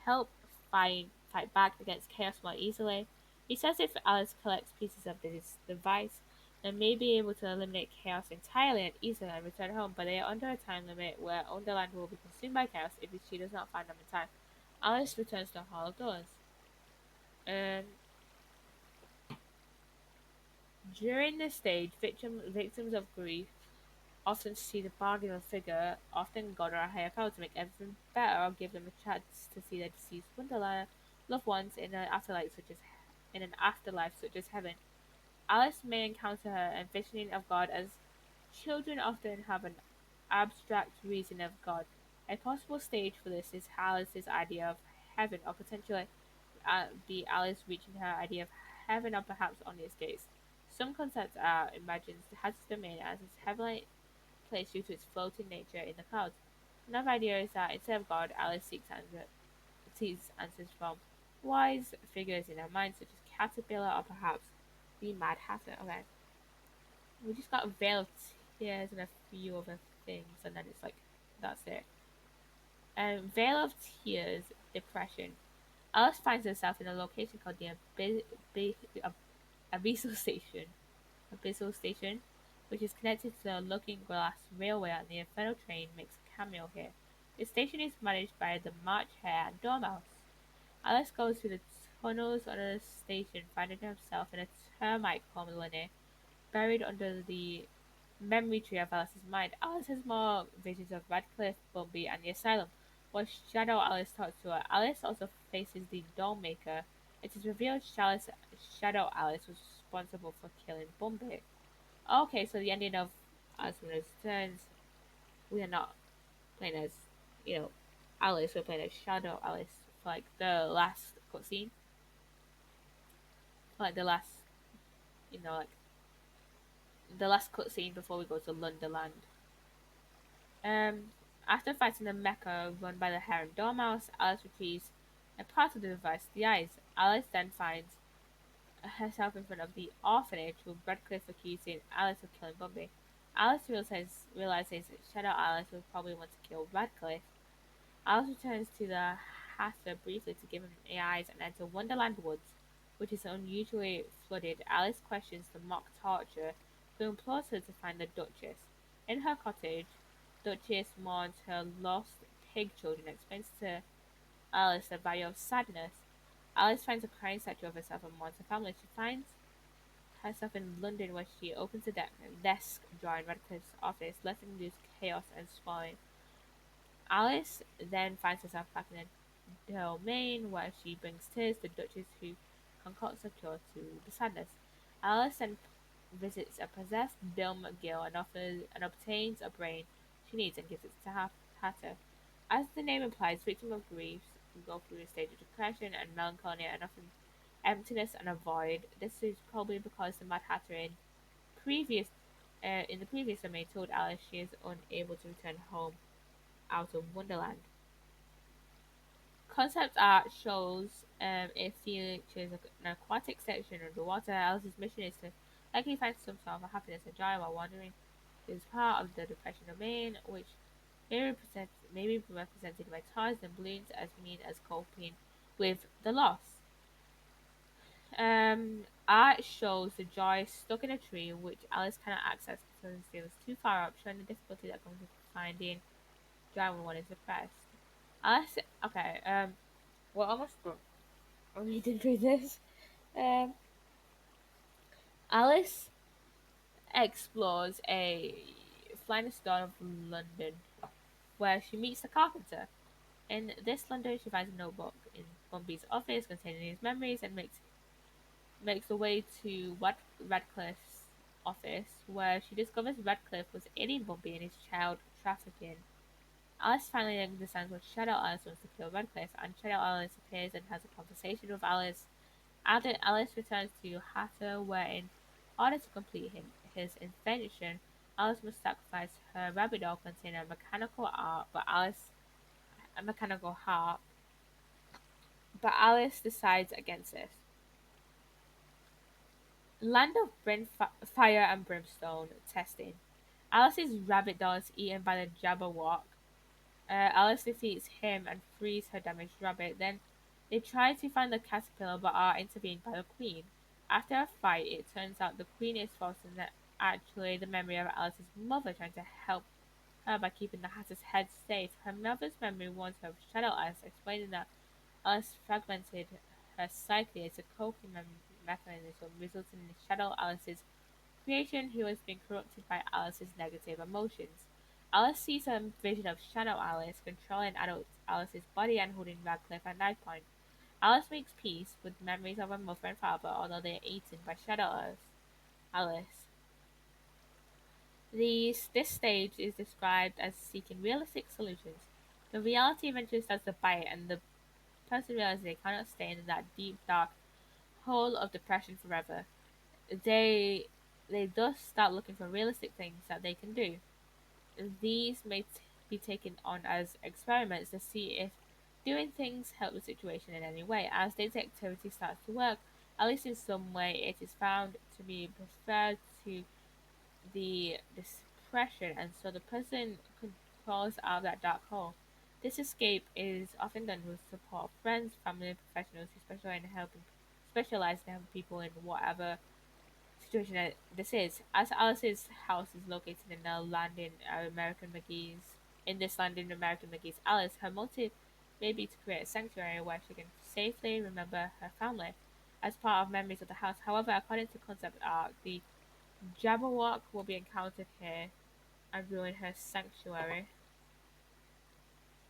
[SPEAKER 1] help fight back against chaos more easily. He says if Alice collects pieces of this device, then may be able to eliminate chaos entirely and easily and return home, but they are under a time limit where Underland will be consumed by chaos if she does not find them in time. Alice returns to Hall of Doors. And during this stage, victims of grief often see the bargain figure, often God or a higher power, to make everything better or give them a chance to see their deceased wonderland loved ones in an afterlife such as heaven. Alice may encounter her envisioning of God as children often have an abstract reason of God. A possible stage for this is Alice's idea of heaven, or potentially be Alice reaching her idea of heaven, or perhaps only its gates. Some concepts are imagines the Hat's domain as its heavenly place due to its floating nature in the clouds. Another idea is that instead of God, Alice seeks answers from wise figures in her mind, such as Caterpillar or perhaps the Mad Hatter. Okay, we just got a Veil of Tears and a few other things, and then it's like, that's it. Veil of Tears, Depression. Alice finds herself in a location called the Abyssal Station. Abyssal Station, which is connected to the Looking Glass Railway, and the Inferno train makes a cameo here. The station is managed by the March Hare and Dormouse. Alice goes through the tunnels under the station, finding herself in a termite colony buried under the memory tree of Alice's mind. Alice has more visions of Radcliffe, Bumby, and the asylum. While Shadow Alice talks to her, Alice also faces the Dollmaker. It is revealed Shadow Alice was responsible for killing Bumby. Okay, so the ending of Alice Returns, we are not playing as, you know, Alice, we're playing as Shadow Alice for like the last cutscene. Like the last, like the last cutscene before we go to Lunderland. Um, After fighting the mecha run by the Hare and Dormouse, Alice retrieves a part of the device, the eyes. Alice then finds herself in front of the orphanage with Redcliffe accusing Alice of killing Bumby. Alice realizes that Shadow Alice will probably want to kill Radcliffe. Alice returns to the Hatter briefly to give him the eyes and enter Wonderland Woods, which is unusually flooded. Alice questions the mock torturer, who implores her to find the Duchess. In her cottage, Duchess mourns her lost pig children, explains to Alice the value of sadness. Alice finds a crying statue of herself and mourns her family. She finds herself in London, where she opens a desk drawer in Radcliffe's office, letting loose chaos and spoiling. Alice then finds herself back in a domain where she brings tears to Duchess, who concocts a cure to the sadness. Alice then visits a possessed Bill McGill and offers and obtains a brain she needs and gives it to Hatter. As the name implies, victims of grief go through a stage of depression and melancholy and often emptiness and a void. This is probably because the Mad Hatter previous in the previous domain told Alice she is unable to return home out of Wonderland. Concept art shows it features an aquatic section underwater. Alice's mission is to likely find some sort of happiness and joy while wandering. It is part of the depression domain, which may be represented by toys and balloons as mean as coping with the loss. Art shows the joy stuck in a tree, which Alice cannot access because it feels too far up, showing the difficulty that comes with finding joy when one is depressed. Alice, okay, we're almost done. I'm reading through this. Um, Alice explores a flying stone of London, where she meets the carpenter. In this London, she finds a notebook in Bumby's office containing his memories and makes her way to Radcliffe's office, where she discovers Radcliffe was aiding Bumby in his child trafficking. Alice finally understands what Shadow Alice wants to kill Radcliffe, and Shadow Alice appears and has a conversation with Alice. Alice returns to Hatter, where in order to complete his invention, Alice must sacrifice her rabbit doll containing a mechanical heart, but Alice decides against this. Land of Fire and Brimstone testing. Alice's rabbit doll is eaten by the Jabberwock. Alice defeats him and frees her damaged rabbit. Then they try to find the caterpillar but are intervened by the queen. After a fight, it turns out the queen is false and that actually the memory of Alice's mother trying to help her by keeping the Hatter's head safe. Her mother's memory warns her of Shadow Alice, explaining that Alice fragmented her psyche as a coping mechanism, resulting in Shadow Alice's creation, who has been corrupted by Alice's negative emotions. Alice sees a vision of Shadow Alice controlling adult Alice's body and holding Radcliffe at night point. Alice makes peace with memories of her mother and father, although they are eaten by Shadow Alice. Alice. This stage is described as seeking realistic solutions. The reality eventually starts to bite, and the person realizes they cannot stay in that deep, dark hole of depression forever. They they thus start looking for realistic things that they can do. These may be taken on as experiments to see if doing things help the situation in any way. As this activity starts to work, at least in some way, it is found to be preferred to the depression, and so the person crawls out of that dark hole. This escape is often done with support of friends, family, and professionals who specialize in helping people in whatever situation that this is. As Alice's house is located in the London American McGee's in this London American McGee's Alice, her motive may be to create a sanctuary where she can safely remember her family as part of memories of the house. However, according to concept art, the Jabberwock will be encountered here and ruin her sanctuary.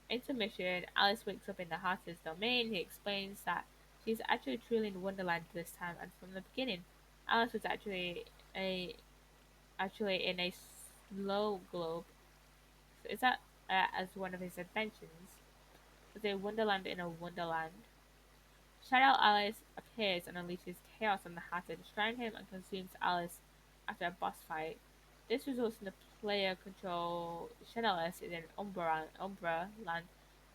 [SPEAKER 1] Intermission, Alice wakes up in the Hatter's domain. He explains that she's actually truly in Wonderland this time, and from the beginning, Alice was a actually in a slow globe. So is that as one of his inventions? Was a Wonderland in a Wonderland. Shadow Alice appears and unleashes chaos on the Hatter, destroying him and consumes Alice after a boss fight. This results in the player control Shadow Alice in an Umbra land,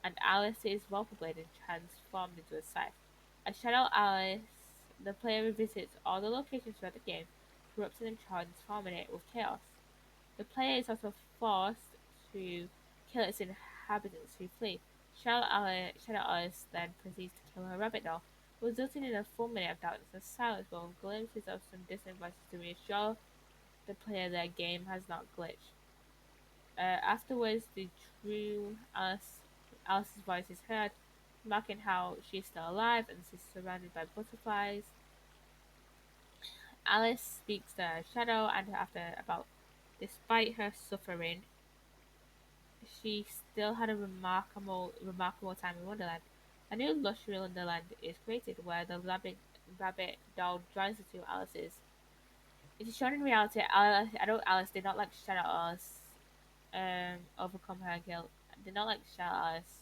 [SPEAKER 1] and Alice is Vulpable and transformed into a scythe. As Shadow Alice, the player revisits all the locations throughout the game, corrupting and transforming it with chaos. The player is also forced to kill its inhabitants who flee. Shadow Alice then proceeds to kill her rabbit doll, resulting in a full minute of darkness and silence, but with glimpses of some distant voices to reassure the player their game has not glitched. Afterwards, the true Alice's voice is heard, marking how she is still alive and is surrounded by butterflies. Alice speaks to Shadow and after about despite her suffering, she still had a remarkable time in Wonderland. A new luxury Wonderland is created where the rabbit doll joins the two Alices. It is shown in reality adult Alice did not let Shadow Alice overcome her guilt. Did not let Shadow Alice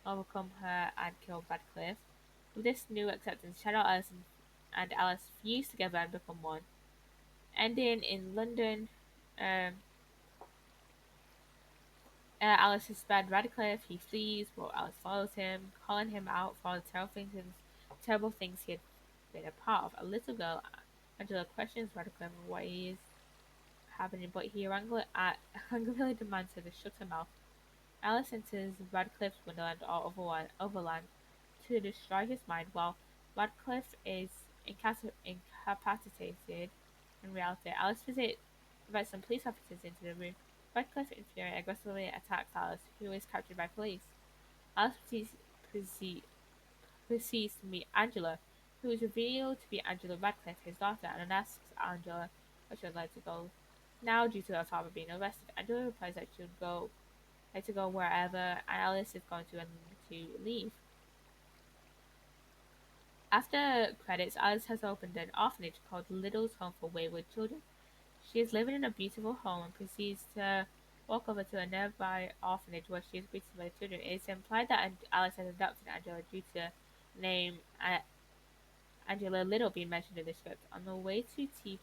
[SPEAKER 1] overcome her and kill Radcliffe. With this new acceptance, Shadow Alice and Alice fuse together and become one. Ending in London, um, Alice is spared Radcliffe. He flees, but Alice follows him, calling him out for all the terrible things he had been a part of. A little girl, Angela, questions Radcliffe on what he is happening, but he angrily demands her to shut her mouth. Alice enters Radcliffe's Wonderland or Overland to destroy his mind, while Radcliffe is incapacitated in reality. Alice invites some police officers into the room. Radcliffe, in fury, aggressively attacks Alice, who is captured by police. Alice proceeds to meet Angela, who is revealed to be Angela Radcliffe, his daughter, and asks Angela where she would like to go. Now, due to her father being arrested, Angela replies that she would like to go wherever, and Alice is going to leave. After credits, Alice has opened an orphanage called Little's Home for Wayward Children. She is living in a beautiful home and proceeds to walk over to a nearby orphanage where she is greeted by the children. It is implied that Alice has adopted Angela due to name Angela Little being mentioned in the script. On the way to a tea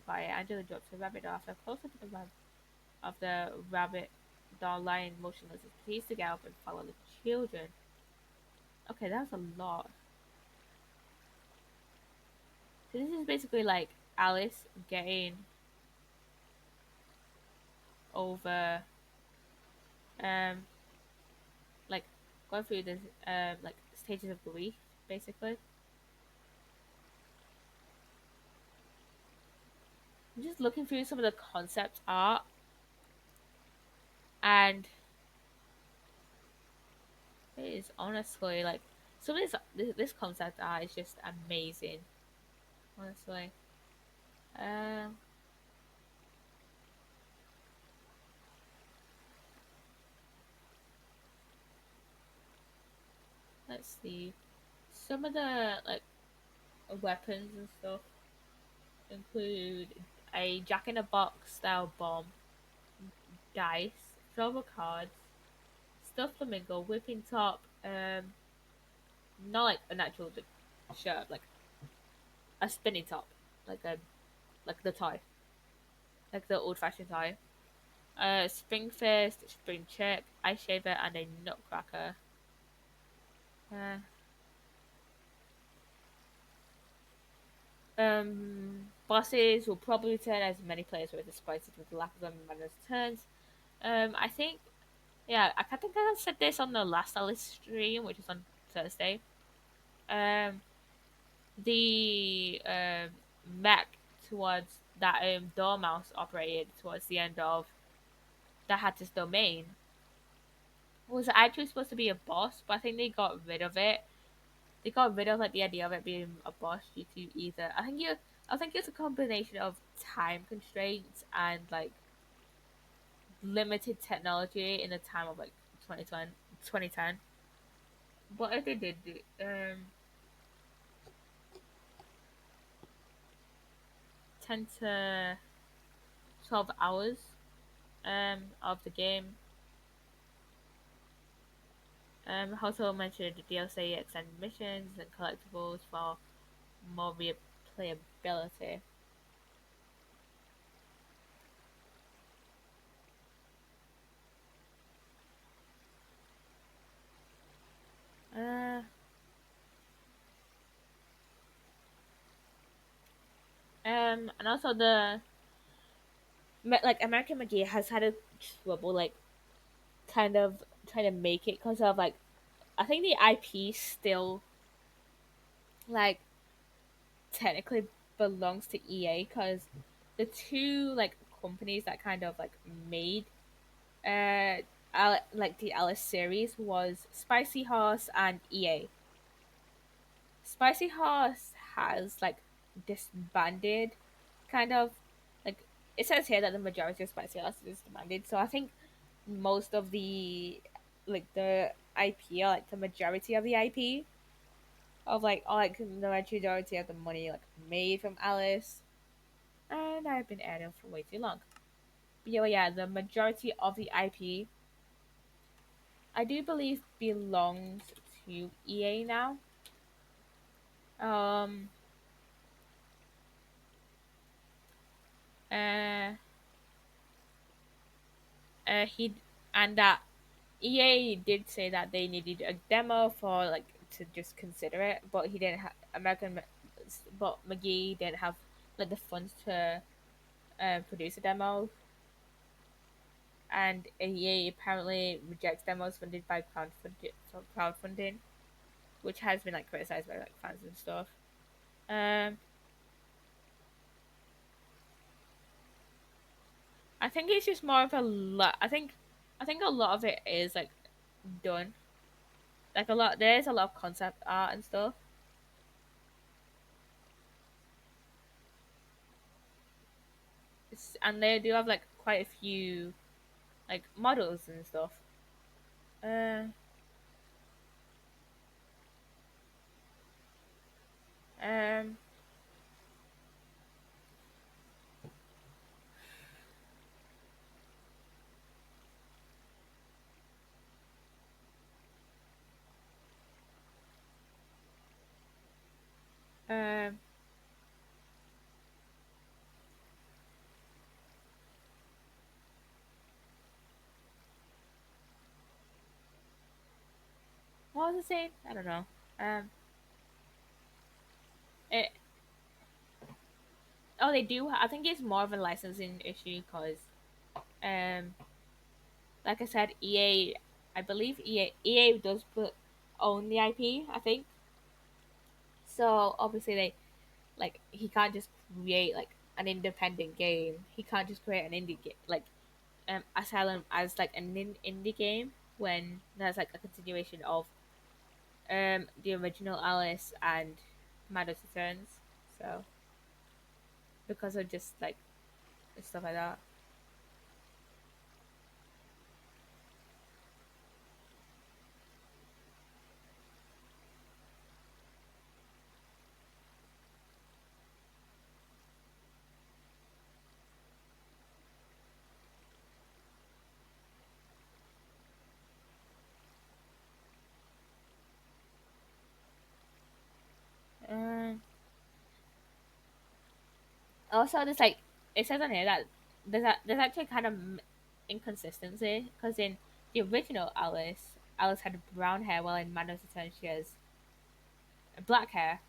[SPEAKER 1] party, Angela drops a rabbit off. A close up of the rabbit doll lying motionless. It proceeds to get up and follow the children. Okay, that was a lot. So this is basically like Alice getting over um like going through the like stages of grief basically. I'm just looking through some of the concept art and is honestly like some of this concept art is just amazing. Honestly, um, let's see. Some of the like weapons and stuff include a Jack in a Box style bomb, dice, silver cards, stuffed flamingo, whipping top, not like an actual like, shirt, like a spinning top, like a like the tie, like the old fashioned tie. Spring fist, spring chip, ice shaver, and a nutcracker. Uh, Bosses will probably return as many players with the spices with the lack of them manners turns. I think yeah, I think I said this on the last Alice stream, which is on Thursday. Um, the mech towards that Dormouse operated towards the end of that had this domain was actually supposed to be a boss, but I think they got rid of it. They got rid of like the idea of it being a boss due to either I think it's a combination of time constraints and like limited technology in the time of like 2020, 2010. But if they did 10 to 12 hours of the game. Also mentioned the DLC extended missions and collectibles for more replayability. Uh, and also like American McGee has had a trouble like kind of trying to make it because of like I think the IP still like technically belongs to EA because the two like companies that kind of like made like the Alice series was Spicy Horse and EA. Spicy Horse has like disbanded, kind of like it says here that the majority of Spicy Horse is disbanded. So I think most of the like the IP or like the majority of the IP of like or like the majority of the money like made from Alice, and I've been adding for way too long. But yeah, the majority of the IP I do believe belongs to EA now. Um, uh, he and that EA did say that they needed a demo for like to just consider it, but he didn't have but McGee didn't have like the funds to produce a demo, and EA apparently rejects demos funded by crowdfunding, which has been like criticized by like fans and stuff. Um, I think it's just more of a lot. I think a lot of it is like done. Like a lot, there's a lot of concept art and stuff, and they do have like quite a few like models and stuff. Uh, um, um, what was I saying? I don't know. Um, it, oh, they do. I think it's more of a licensing issue because, um, like I said, EA. I believe EA does put own the IP. I think so. Obviously, they like he can't just create like an independent game. He can't just create an indie game like Asylum as like an indie game when there's like a continuation of the original Alice and Maddox Returns. So because of just like stuff like that. Um, Also, there's like it says on here that there's actually kind of inconsistency because in the original Alice, Alice had brown hair, while in Madness Returns she has black hair,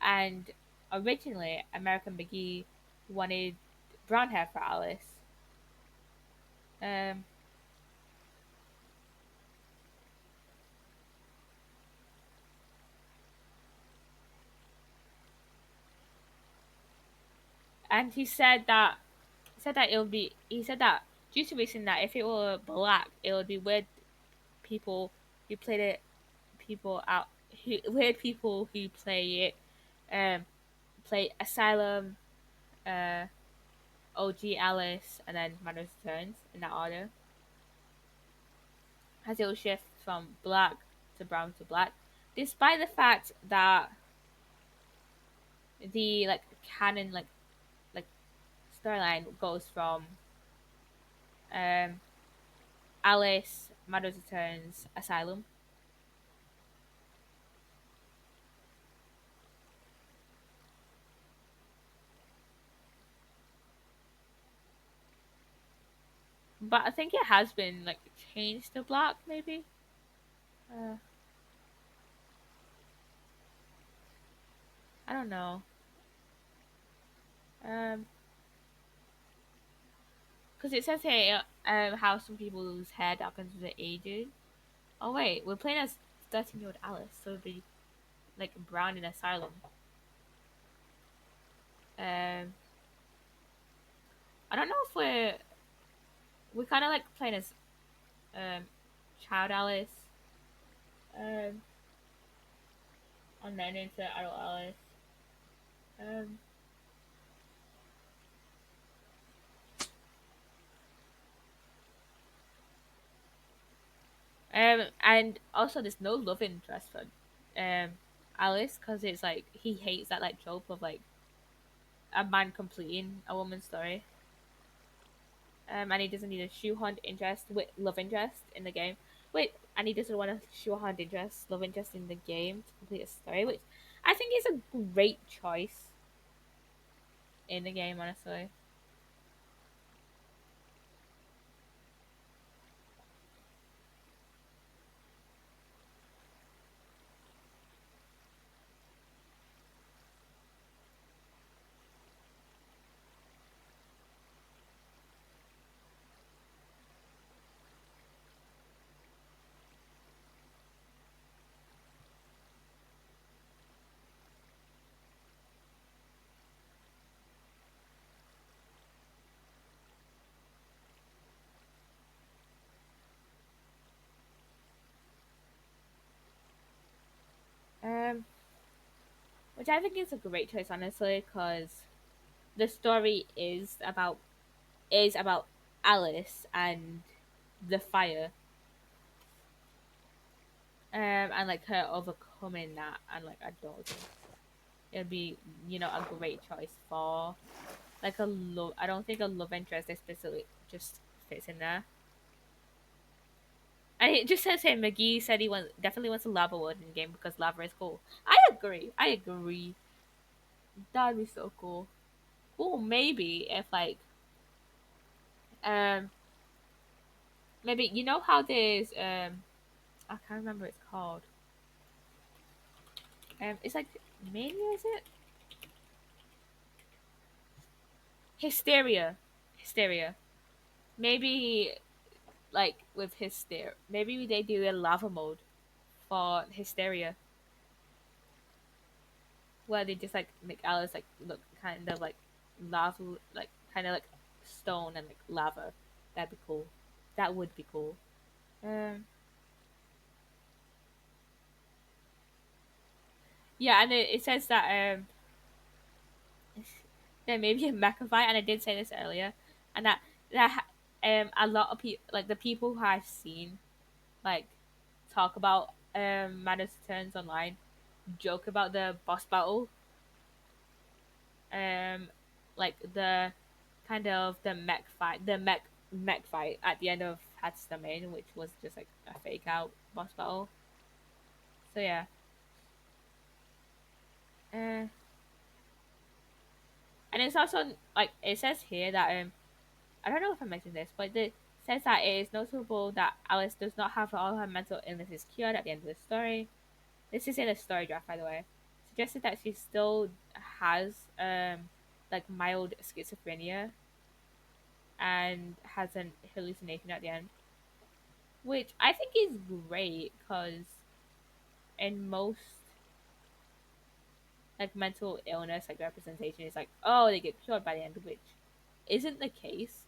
[SPEAKER 1] and originally American McGee wanted brown hair for Alice. Um, and he said that he said that due to reason that if it were black, it would be weird people who played it people out who weird people who play it play Asylum, uh, OG Alice, and then Madness Returns in that order, as it will shift from black to brown to black, despite the fact that the like canon like storyline goes from um Alice, Madness Returns, Asylum. But I think it has been like changed to black, maybe. Uh, I don't know. Um, because it says here how some people lose hair darkens with ages. Oh wait, we're playing as 13-year-old Alice, so it'd be like brown in Asylum. Um, I don't know if we're kind of like playing as um child Alice, um, and then into adult Alice. Um, and also there's no love interest for Alice because it's like he hates that like trope of like a man completing a woman's story. And he doesn't need a shoehorned interest with love interest in the game. Wait, and he doesn't want a shoehorned interest, love interest in the game to complete a story, which I think is a great choice in the game, honestly. Um, which I think is a great choice, honestly, because the story is about Alice and the fire, and like her overcoming that and like adulting. It'd be a great choice for like a love. I don't think a love interest explicitly just fits in there. And it just says here McGee said he definitely wants a lava world in the game because lava is cool. I agree. I agree. That'd be so cool. Cool, maybe if like um maybe how there's I can't remember what it's called. It's like mania, is it? Hysteria. Hysteria. Maybe like with hysteria. Maybe they do a lava mode for hysteria where they just like make Alice like look kind of like lava, like kind of like stone and like lava. That'd be cool. That would be cool. Um, Yeah, and it says that there may be a mecha fight, and I did say this earlier, and that a lot of people, like the people who I've seen like talk about Madness Returns online, joke about the boss battle, um like the kind of the mech fight at the end of Hat's Domain, which was just like a fake out boss battle. So yeah. Uh, and it's also like it says here that I don't know if I mentioned this, but it says that it is notable that Alice does not have all her mental illnesses cured at the end of the story. This is in a story draft, by the way. Suggested that she still has like mild schizophrenia and has an hallucination at the end, which I think is great because in most like mental illness like representation is like, oh, they get cured by the end, which isn't the case.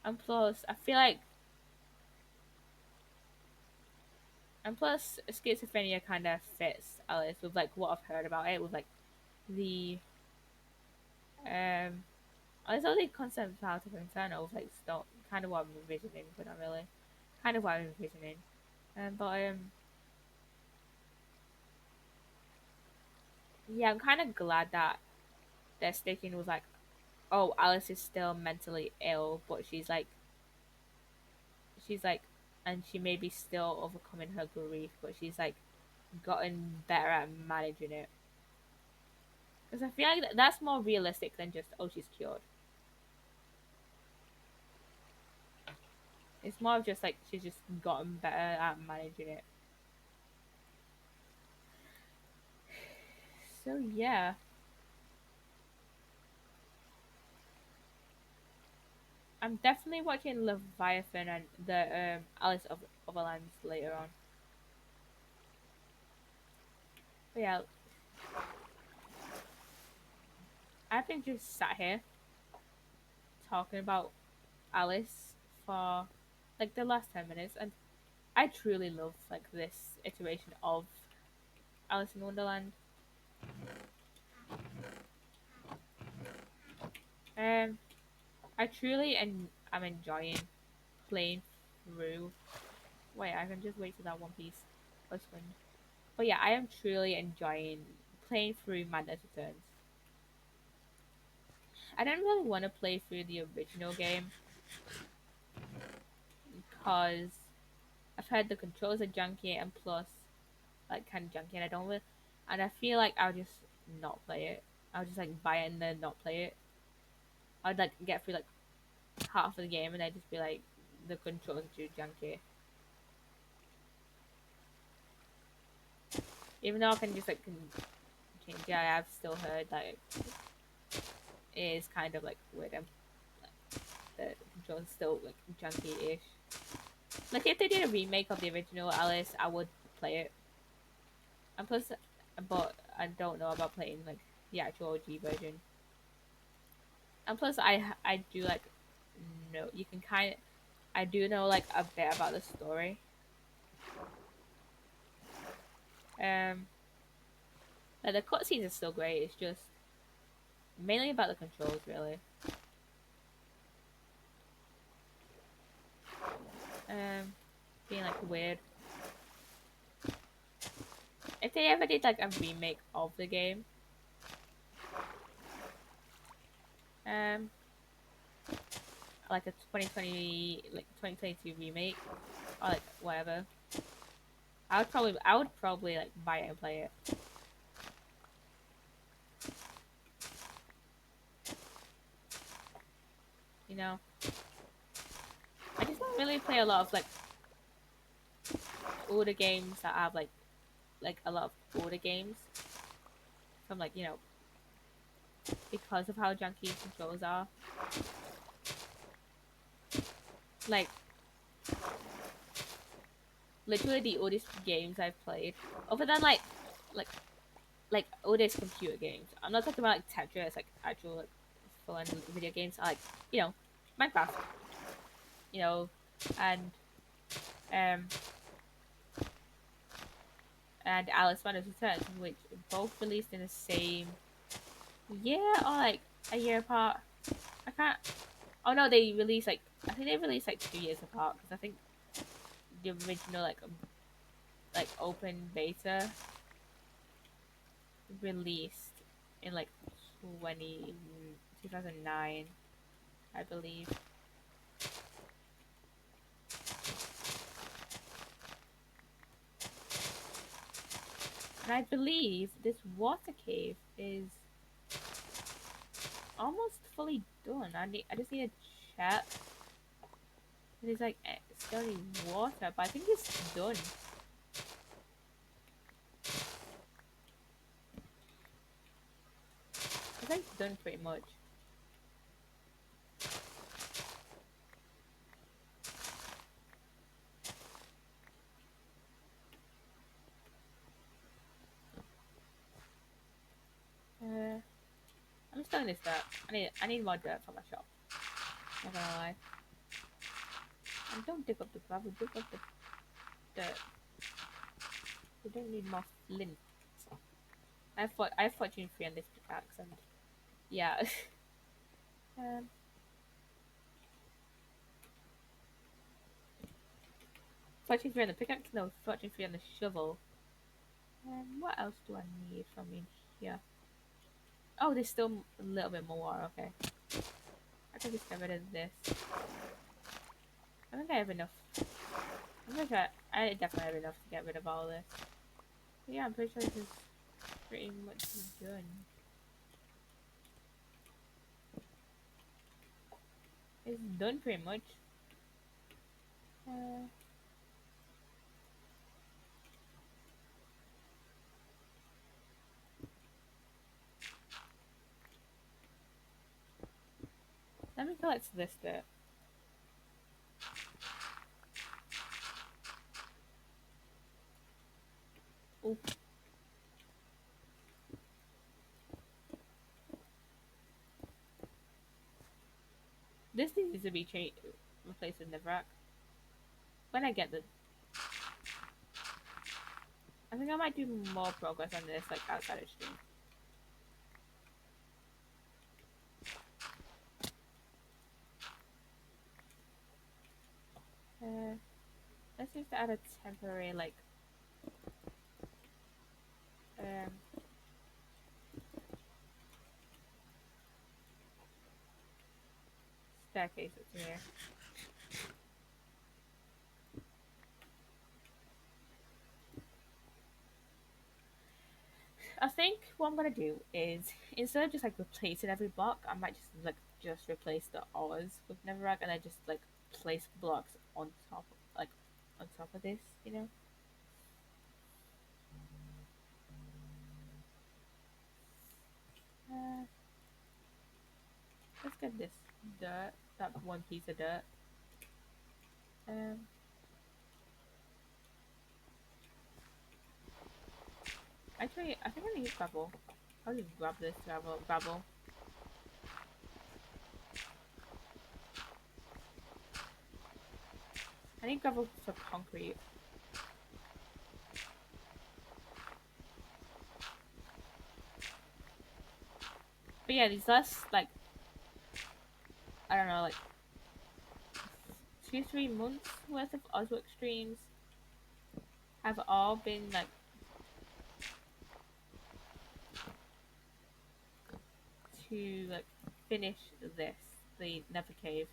[SPEAKER 1] And plus, I feel like and plus schizophrenia kind of fits Alice with like what I've heard about it with like the also the concept out of Inferno with like stop kind of what I'm envisioning, but not really. Kind of what I'm envisioning. But yeah, I'm kind of glad that they're sticking with like, oh, Alice is still mentally ill, but she's like, and she may be still overcoming her grief, but she's like gotten better at managing it. Because I feel like that's more realistic than just, oh, she's cured. It's more of just like she's just gotten better at managing it. So yeah, I'm definitely watching Leviathan and the Alice of Overlands later on. But yeah, I've been just sat here talking about Alice for like the last 10 minutes, and I truly love like this iteration of Alice in Wonderland. Um, I truly and I'm enjoying playing through. Wait, I can just wait till that One Piece husband. But yeah, I am truly enjoying playing through Madness Returns. I don't really want to play through the original game because I've heard the controls are junky and plus like kind of junky, and I don't really, and I feel like I'll just not play it. I'll just like buy it and then not play it. I'd like get through like half of the game and I'd just be like, the controls are too junky. Even though I can just like change it, I have still heard that it is kind of like weird. Like, the controls still like junky-ish. Like if they did a remake of the original Alice, I would play it. And plus, but I don't know about playing like the actual OG version. And plus, I do like know you can kind of I do know like a bit about the story. Um, like the cutscenes are still great. It's just mainly about the controls, really. Um, being like weird. If they ever did like a remake of the game, um, like a 2020 like 2022 remake or like whatever, I would probably like buy it and play it. You know, I just don't really play a lot of like older games that have like a lot of older games from like because of how junky controls are. Like literally the oldest games I've played, other than like like oldest computer games. I'm not talking about like Tetris, like actual like full-on video games. I like you know Minecraft, you know, and um and Alice Wonders Returns, which both released in the same year or like a year apart. I can't. Oh no, they released like I think they released like 2 years apart because I think the original like open beta released in like 20 2009, I believe. And I believe this water cave is almost fully done. I just need to check. There's like still need water, but I think it's done. I think it's done pretty much. I'm still in this dirt. I need more dirt for my shop. Not gonna lie. And don't dig up the gravel, dig up the dirt. We don't need more flint. I have fortune free on this pickaxe and yeah. um, fortune free on the pickaxe? No, fortune free on the shovel. What else do I need from in here? Oh, there's still a little bit more. Okay, I can just get rid of this. I think I have enough. I'm gonna try. I definitely have enough to get rid of all this. But yeah, I'm pretty sure this is pretty much done. It's done pretty much. Uh, Let me collect this bit. Ooh. This needs to be replaced with Nevrak. When I get the, I think I might do more progress on this like outside of stream. Let's just add a temporary like um staircase up to here. I think what I'm gonna do is instead of just like replacing every block, I might just replace the ores with Netherrack and then just like place blocks on top like on top of this, you know? Uh, let's get this dirt, that one piece of dirt. Um, actually, I think I need gravel. I'll just grab this gravel. I need gravel for concrete. But yeah, these last like I don't know, like 2-3 months worth of Oswald streams have all been like to like finish this, the Nether Cave.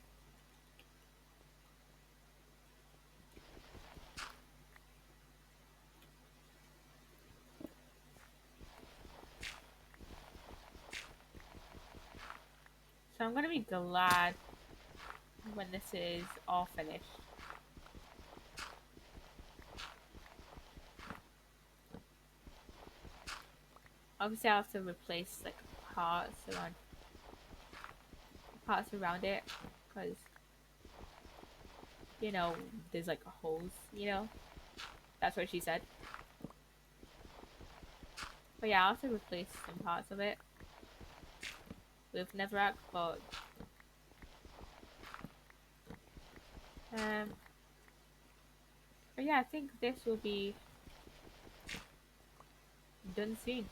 [SPEAKER 1] So I'm gonna be glad when this is all finished. Obviously, I have to replace like parts around it, because you know there's like holes. You know, that's what she said. But yeah, I have to replace some parts of it with Netherrack. Um, but yeah, I think this will be Done soon.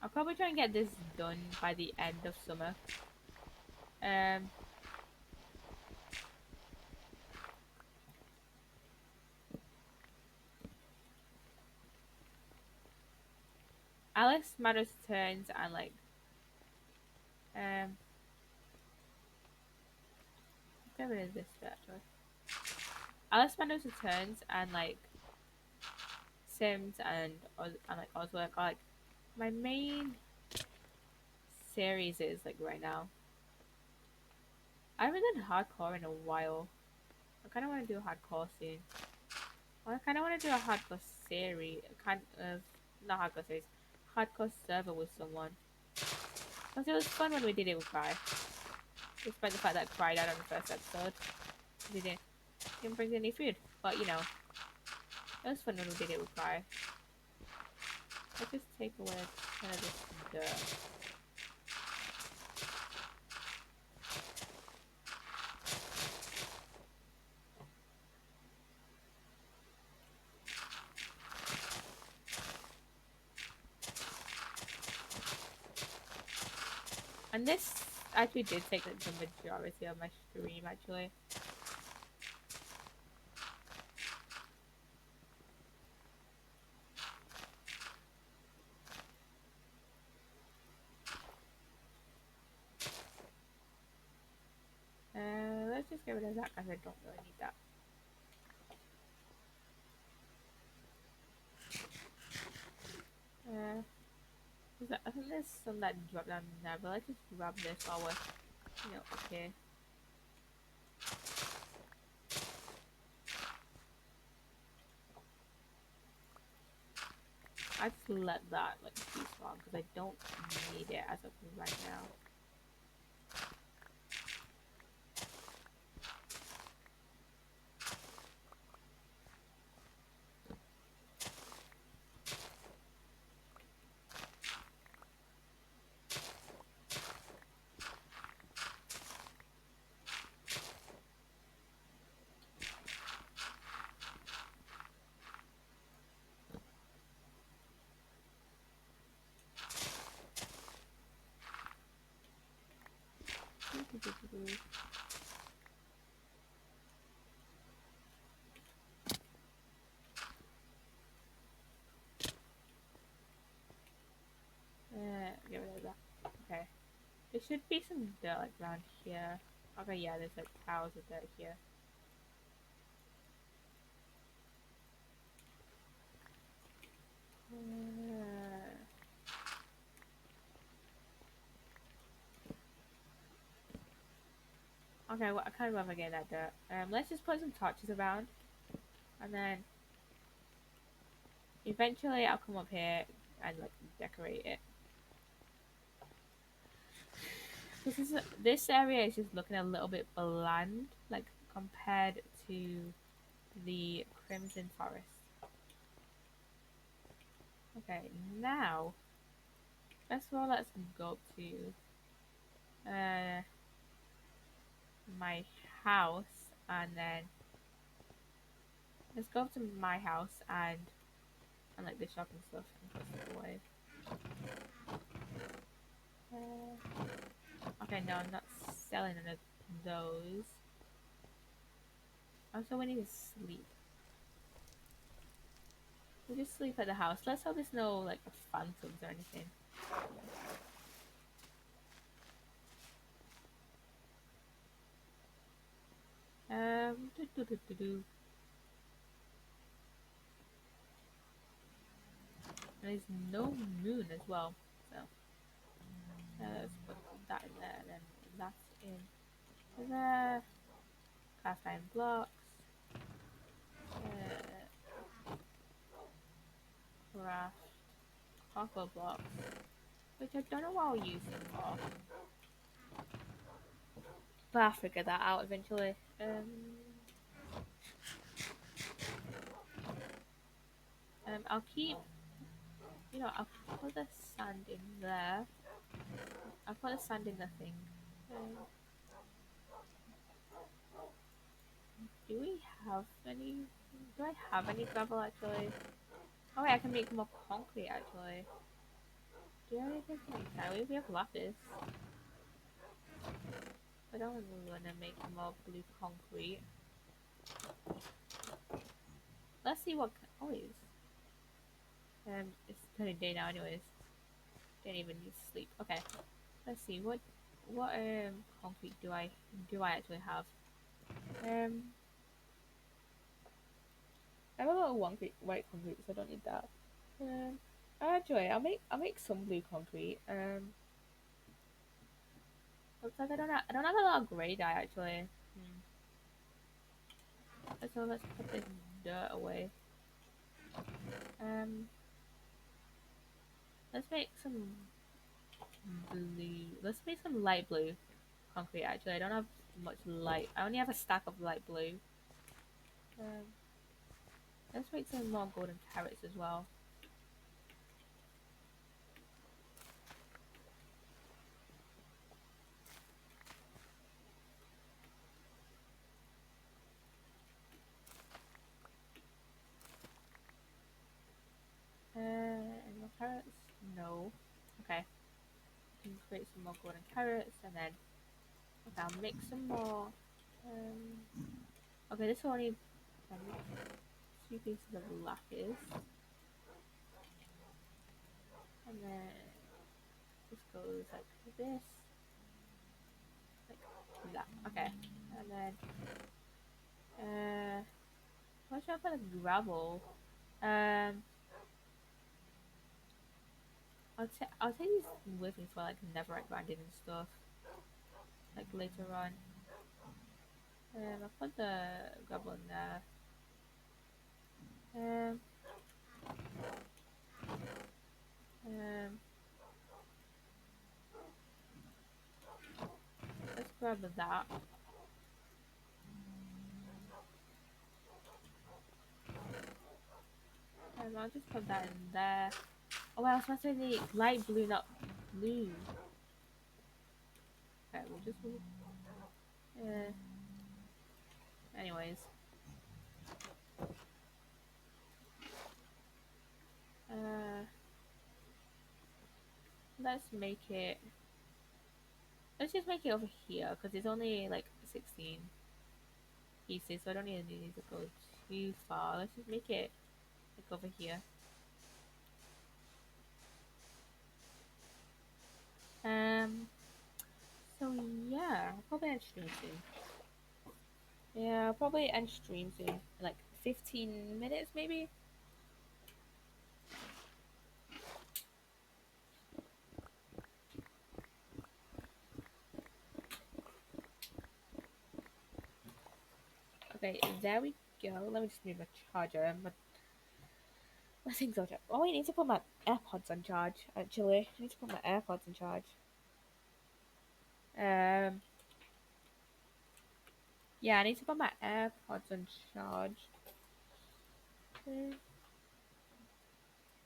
[SPEAKER 1] I'll probably try and get this done by the end of summer. Um, Alice Maddox turns and like um, get rid of this bit actually. Alice Maddox returns and like Sims and like Oswald are like my main series is like right now. I haven't done hardcore in a while. I kind of want to do hardcore soon. I kind of want to do a hardcore series, kind of not hardcore series, hardcore server with someone. Because it was fun when we did it with Cry. Despite the fact that Cry died on the first episode, we didn't bring any food. But you know, it was fun when we did it with Cry. Let's just take away kind of this dirt. And this actually did take like the majority of my stream actually. Let's just get rid of that because I don't really need that. I think there's some that drop down there, but let's just grab this while we're, okay. I just let that like be strong because I don't need it as of right now. Get rid of that. Okay. There should be some dirt like around here. Okay, yeah, there's like piles of dirt here. Okay, well, I kind of rather get that dirt. Let's just put some torches around, and then eventually I'll come up here and like decorate it. This area is just looking a little bit bland, like compared to the Crimson Forest. Okay, now let's go to my house, and then let's go up to my house and like the shop and stuff and put stuff away. Okay, no, I'm not selling any of those. Also, we need to sleep. We just sleep at the house. Let's hope there's no like phantoms or anything. Do, do, do, do. And there's no moon as well, so let's put that in there, and then that's in there. Cast iron blocks. Craft copper blocks, which I don't know what I'll use them for, but I'll figure that out eventually. I'll keep, I'll put the sand in there. I'll put the sand in the thing. Do we have any? Do I have any gravel actually? Oh wait, I can make more concrete actually. Do you have anything to make that? We have lapis. I don't want to make more blue concrete. Let's see what. Oh, it's turning day now, anyways. Didn't even need to sleep. Okay, let's see what concrete do I actually have? Um, I have a lot of white concrete, so I don't need that. Um, actually, I'll make some blue concrete. Looks like I don't have a lot of grey dye actually. Hmm. So let's put this dirt away. Um, let's make some blue. Let's make some light blue concrete. Actually, I don't have much light. I only have a stack of light blue. Um, let's make some more golden carrots as well. Any more carrots? No. Okay. Can create some more golden carrots and then okay, I'll make some more. Okay, this will only two pieces of lapis, and then this goes like this, like that. Okay, and then what should I put a gravel? Um, I'll take these with me for like netherite grinding and stuff, like later on. I'll put the gravel in there. Um, um, let's grab that. I'll just put that in there. Oh, I was supposed to say the light blue, not blue. Okay, we'll just. Uh, anyways. Uh, let's make it. Let's just make it over here because it's only like 16 pieces, so I don't even need to go too far. Let's just make it like over here. Um. So yeah, I'll probably end stream soon. Yeah, I'll probably end stream soon. Like 15 minutes maybe. Okay, there we go. Let me just move my charger. My thing's on charge. Oh, I need to put my AirPods on charge. Actually, I need to put my AirPods on charge. Um. Yeah, I need to put my AirPods on charge.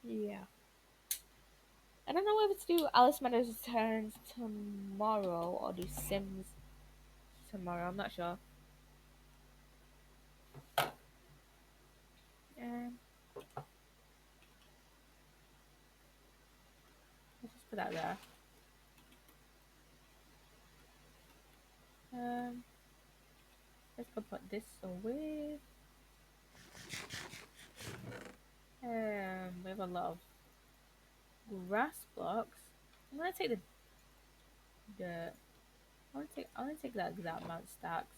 [SPEAKER 1] Yeah. I don't know whether to do Alice Meadows Returns tomorrow or do Sims tomorrow. I'm not sure. Um, let's just put that there. Um, let's go put this away. We have a lot of grass blocks. I'm gonna take the dirt. I want to take that exact amount of stacks.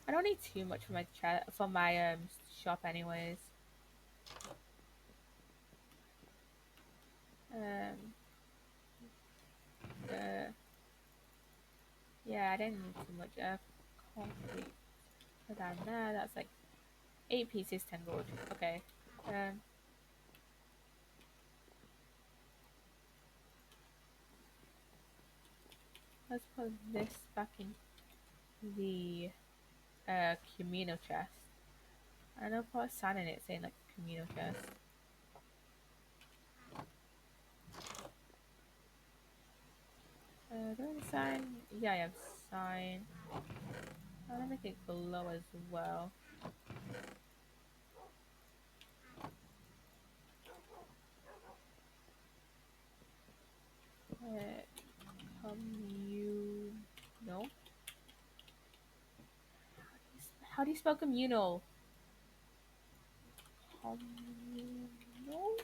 [SPEAKER 1] I don't need too much for my shop anyways. Um, the Yeah, I didn't need too much concrete. Put that in there. That's like 8 pieces, 10 gold. Okay. Um, let's put this back in the communal chest. And I'll put a sign in it saying like communal chest. Do I have a sign? Yeah, I have a sign. I want to make it glow as well. Uh, communal. How do you spell communal? Communal?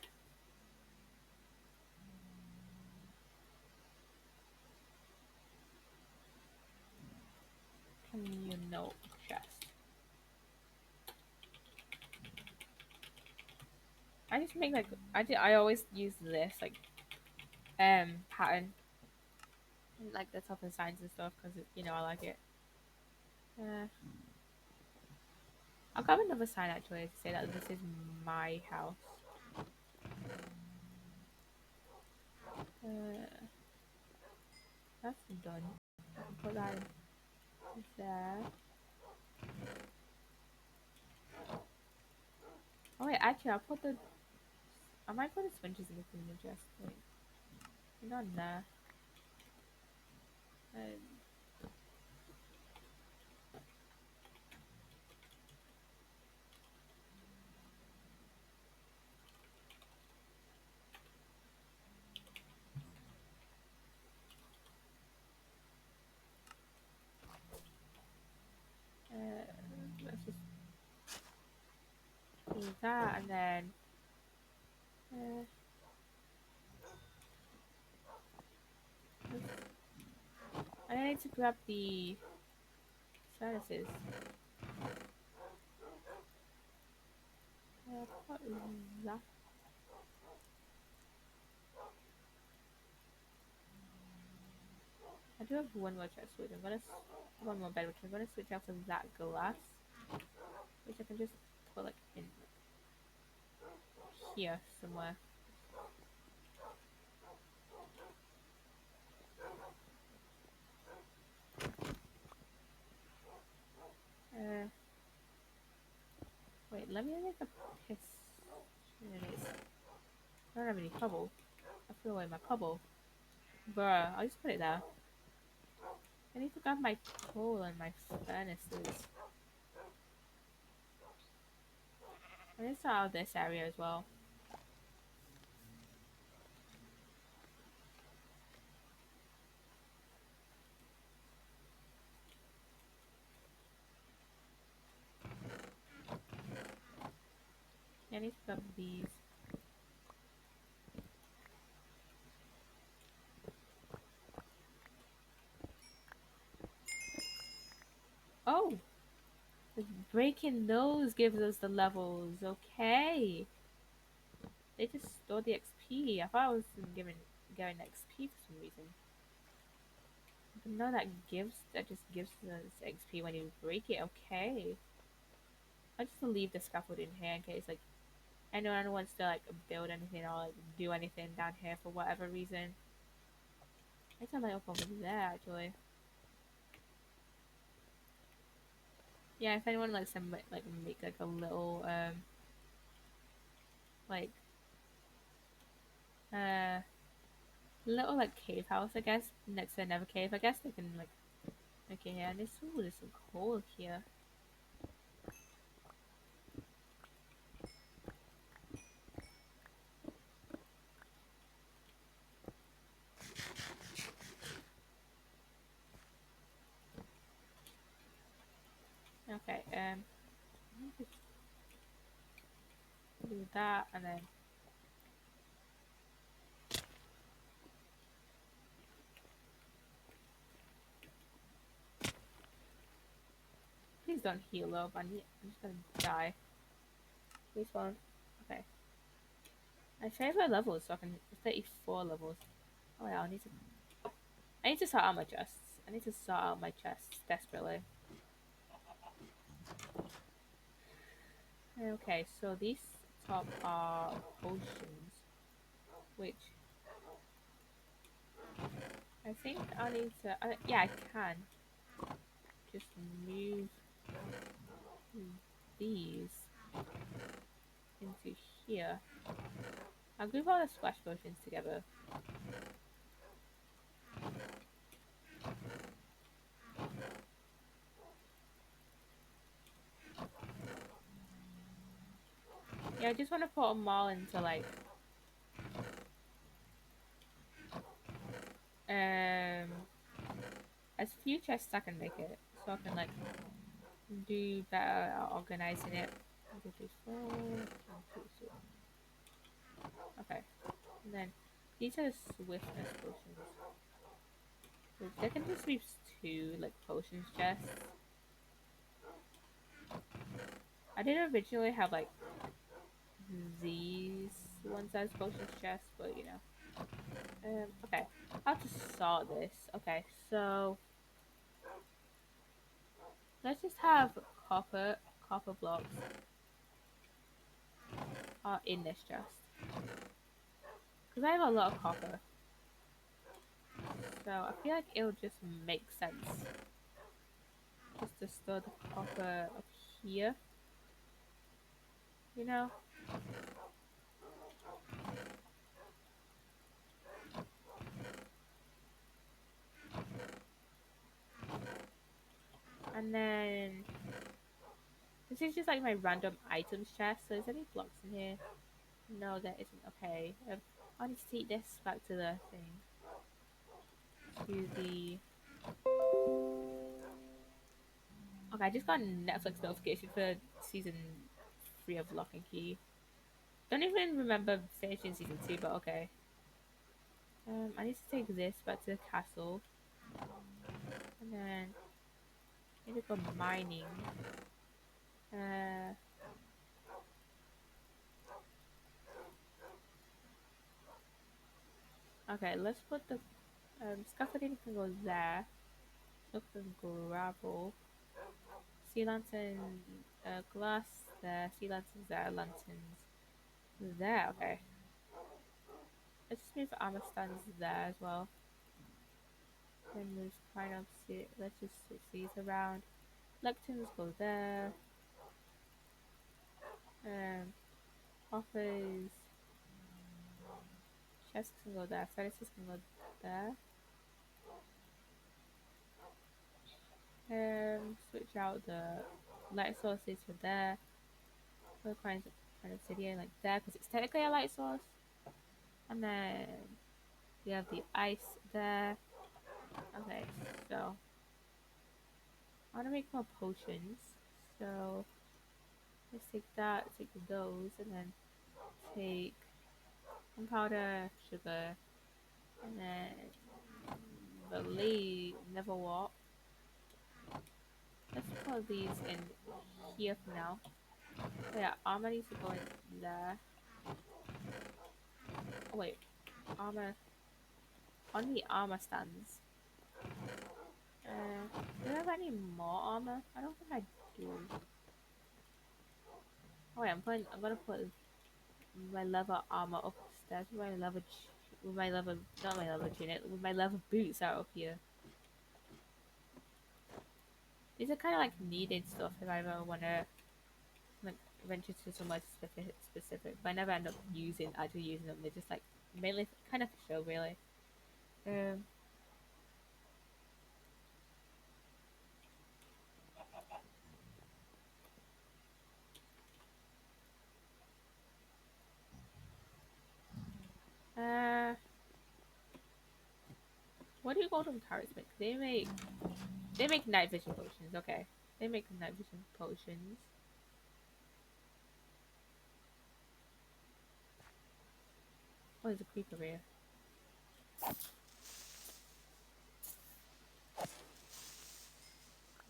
[SPEAKER 1] Communal chest. I just make like I always use this like pattern like the top and signs and stuff because I like it. Uh, I'll grab another sign actually to say that this is my house. Uh, that's done. I can put that in there. Oh wait, actually I might put the sponges in the cleaner chest. Wait, not in there. Um, let's just do that and then uh, I need to grab the furnaces. What is that? I do have one more chest switch. One more bed, which I'm gonna switch out to that glass, which I can just put like in here somewhere. Uh, wait, let me make a piss. I don't have any cobble. I threw away my cobble. Bruh, I'll just put it there. I need to grab my coal and my furnaces. I need to start out this area as well. I need to grab these. Oh! Breaking those gives us the levels. Okay. They just store the XP. I thought I was getting XP for some reason. But no, that just gives us XP when you break it. Okay. I just leave the scaffold in here in case like anyone wants to like build anything or like do anything down here for whatever reason. I can light up over there actually. Yeah, if anyone likes to make like a little like uh little like cave house I guess next to another cave I guess they can like make it here. And there's some coal here. Okay, just do that and then please don't heal up. I'm just gonna die. Please won't. Okay. My favorite level so I can 34 levels. Oh yeah, I need to sort out my chests. I need to sort out my chests desperately. Okay, so these top are potions, which I think I need to. Yeah, I can just move these into here. I'll group all the splash potions together. Yeah, I just want to put them all into like um as few chests I can make it, so I can like do better at organizing it. 1, 2, 3, 4, 1, 2, 3. Okay, and then these are swiftness potions. So there can just be two like potions chests. I didn't originally have like these ones as potions chests, but you know. Okay, how to sort this? Okay, so let's just have copper blocks are in this chest because I have a lot of copper, so I feel like it'll just make sense just to store the copper up here, you know. And then this is just like my random items chest. So is there any blocks in here? No, there isn't. Okay, I need to take this back to the thing. To the okay, I just got a Netflix notification for season 3 of Lock and Key. Don't even remember finishing season 2, but okay. I need to take this back to the castle, and then I need to go mining. Uh, okay, let's put the scaffolding can go there. Look and gravel. Sea lantern, glass there. Sea lanterns there. Lanterns there. Okay. Let's just move armor stands there as well. Then move kind of see. Let's just switch these around. Lecterns go there. Um, Hoppers, chests can go there. Furnaces can go there. Switch out the light sources for there. For kind of obsidian like there because it's technically a light source. And then we have the ice there. Okay, so I want to make more potions. So let's take that, take those, and then take gunpowder, sugar, and then believe never walk. Let's put these in here for now. So yeah, armor needs to go in there. Oh wait, armor on the armor stands. Do I have any more armor? I don't think I do. Oh wait, I'm gonna put my leather armor upstairs with my leather with my leather not my leather tunic with my leather boots out up here. These are kind of like needed stuff if I ever wanna like venture to somewhere specific, but I never end up actually using them. They're just like mainly kind of for show really. Um. Uh. What do golden carrots make? They make night vision potions. Okay, they make night vision potions. Oh, there's a creeper here.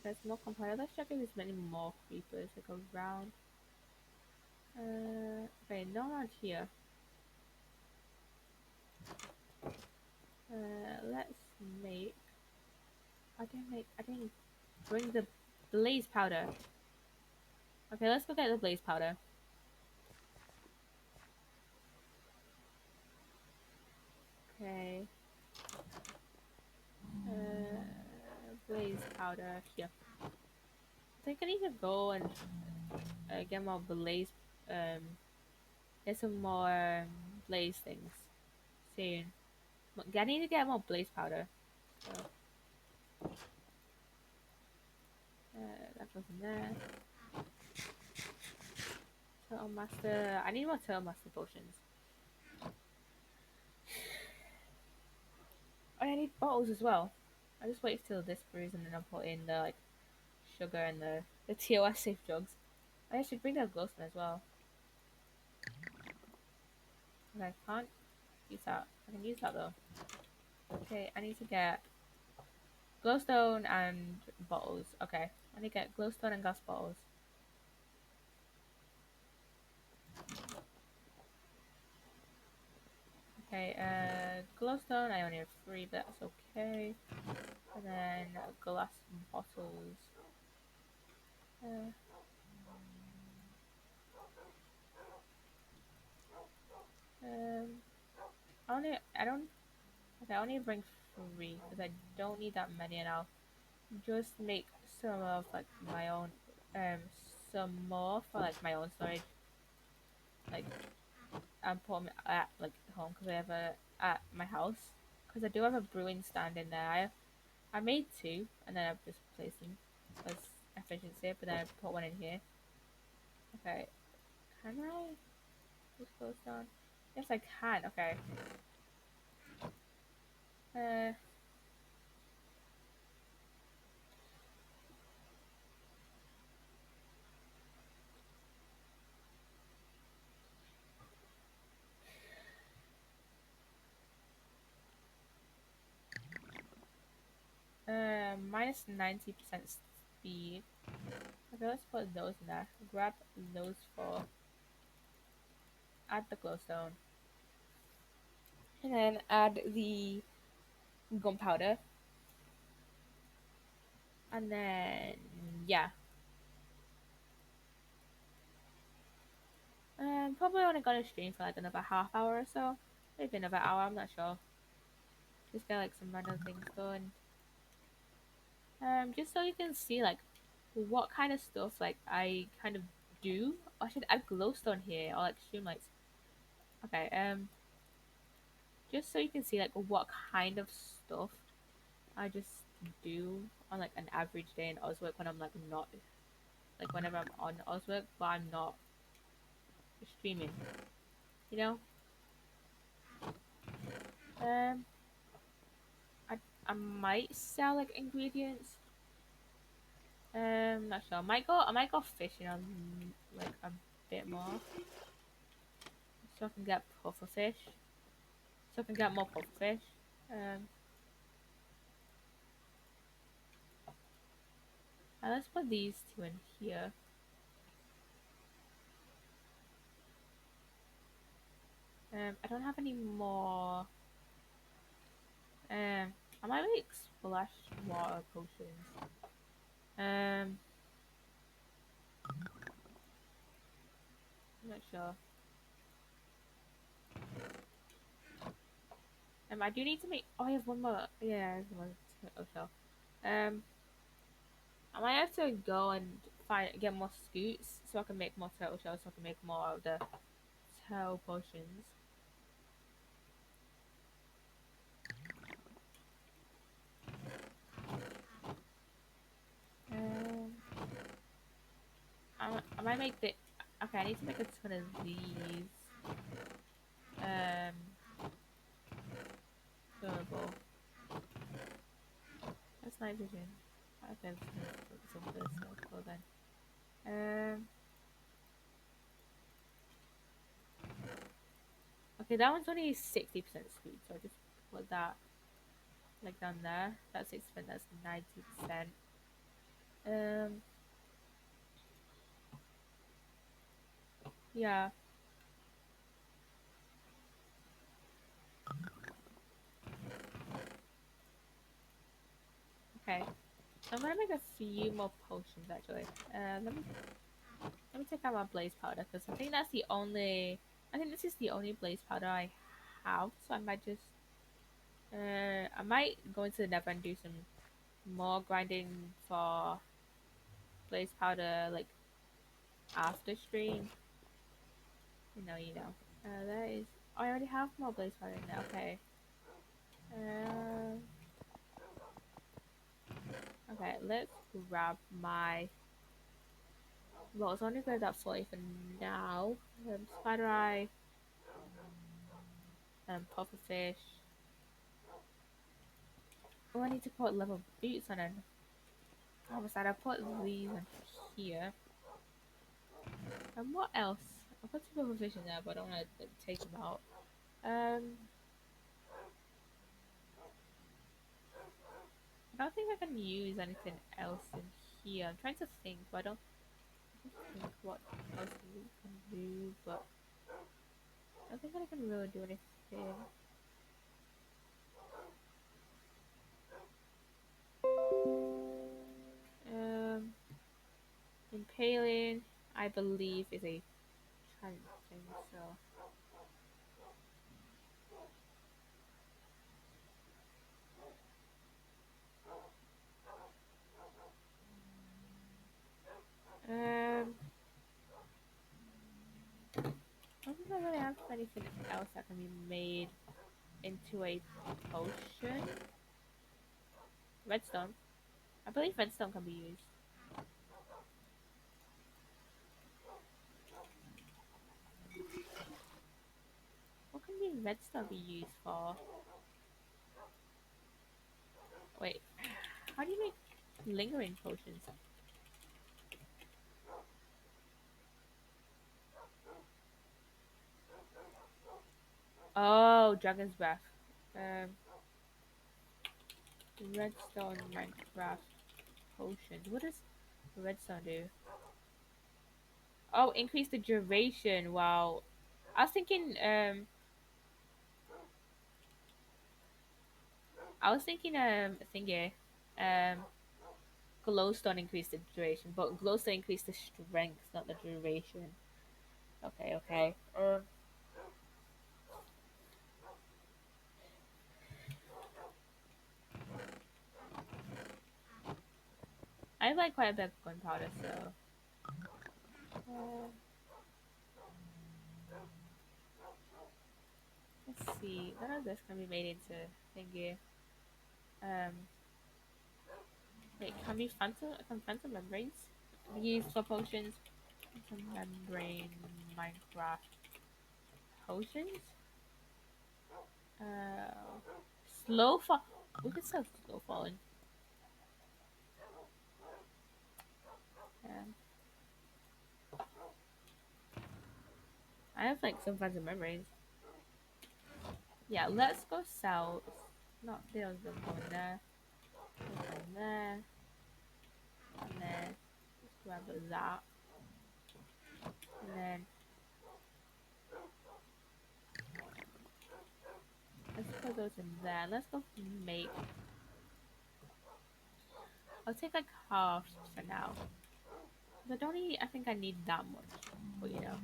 [SPEAKER 1] There's more compile. Let's check if there's many more creepers that go around. Okay, no not here. Let's make. I didn't bring the blaze powder. Okay, let's go get the blaze powder. Okay. Blaze powder here. I think I need to go and get more blaze. Get some more blaze things soon. I need to get more blaze powder. So, that goes in there. So Turtle Master. I need more Turtle Master potions. Oh, I need bottles as well. I just wait till this brews and then I'll put in the like sugar and the TOS safe drugs. I should bring that glowstone as well. Okay, I can't use that. I can use that though. Okay, I need to get glowstone and bottles. Okay, I need to get glowstone and gas bottles. Okay, glowstone, I only have 3, but that's okay. And then glass bottles. Uh, um, I don't, okay, I only bring 3 because I don't need that many, and I'll just make some of like my own, some more for like my own storage, like and put them at like home because I have a at my house because I do have a brewing stand in there. I made 2 and then I've just placed them as efficiency, but then I put one in here. Okay, can I just close down? Yes, I can. Okay. Uh, minus 90% speed. Okay, let's put those in there. Grab those 4. Add the glowstone. And then add the gunpowder. And then, yeah. Probably only gonna stream for like another half hour or so. Maybe another hour, I'm not sure. Just get like some random things going. Just so you can see like what kind of stuff like I kind of do. I should add glowstone here or like streamlights. Okay, just so you can see like what kind of stuff I just do on like an average day in Oswork when I'm like not like whenever I'm on Oswork but I'm not streaming. You know? Um I I might sell like ingredients. Not sure. I might go fishing on like a bit more. So I can get puffer fish. So I can get more puffer fish. Um and let's put these 2 in here. I don't have any more. I might make splash water potions. I'm not sure. I do need to make. Oh, I have one more. Yeah, I have one more turtle shell. I might have to go and get more scoots so I can make more turtle shells. So I can make more of the turtle potions. Um, I might make the. Okay, I need to make a ton of these. Um, durable. That's night vision. Okay, I'm just gonna put some of this circle then. Okay, that one's only 60% sweet, so I just put that like down there. That's 60%, that's 90%. Um, yeah. Okay. I'm gonna make a few more potions actually. Let me take out my blaze powder because I think that's the only. I think this is the only blaze powder I have, so I might just. I might go into the nether and do some more grinding for blaze powder like after stream. You know. That is. Oh, I already have more blaze powder in there. Okay. Uh, okay. Let's grab my Well, it's only good at 40 for now. Spider Eye, Pufferfish. Oh, I need to put level boots on it. Oh, sad. I put these on here. And what else? I put two pufferfish in there, but I don't want to take them out. Um, I don't think I can use anything else in here. I'm trying to think, but I don't think what else we can do. But I don't think I can really do anything. Um, Impaling, I believe, is a challenge thing. So I don't think I really have anything else that can be made into a potion. Redstone. I believe redstone can be used. What can the redstone be used for? Wait, how do you make lingering potions? Oh, dragon's breath. Um, redstone Minecraft potions. What does redstone do? Oh, increase the duration. Wow. I was thinking. I was thinking. Thingy. Um, glowstone increase the duration, but glowstone increase the strength, not the duration. Okay. Okay. I have like quite a bit of gunpowder, so. Uh, let's see. None of this can be made into thingy. Um, wait, can phantom membranes be used for potions? Phantom membrane Minecraft potions? Uh, slow fall. We could sell slow falling. Um, I have like some phantom membranes. Yeah, let's go sell. Not those them go in there. Go in there. And then let's grab that. And then let's put those in there. Let's go make. I'll take like half for now. 'Cause I don't need. I think I need that much. But you know.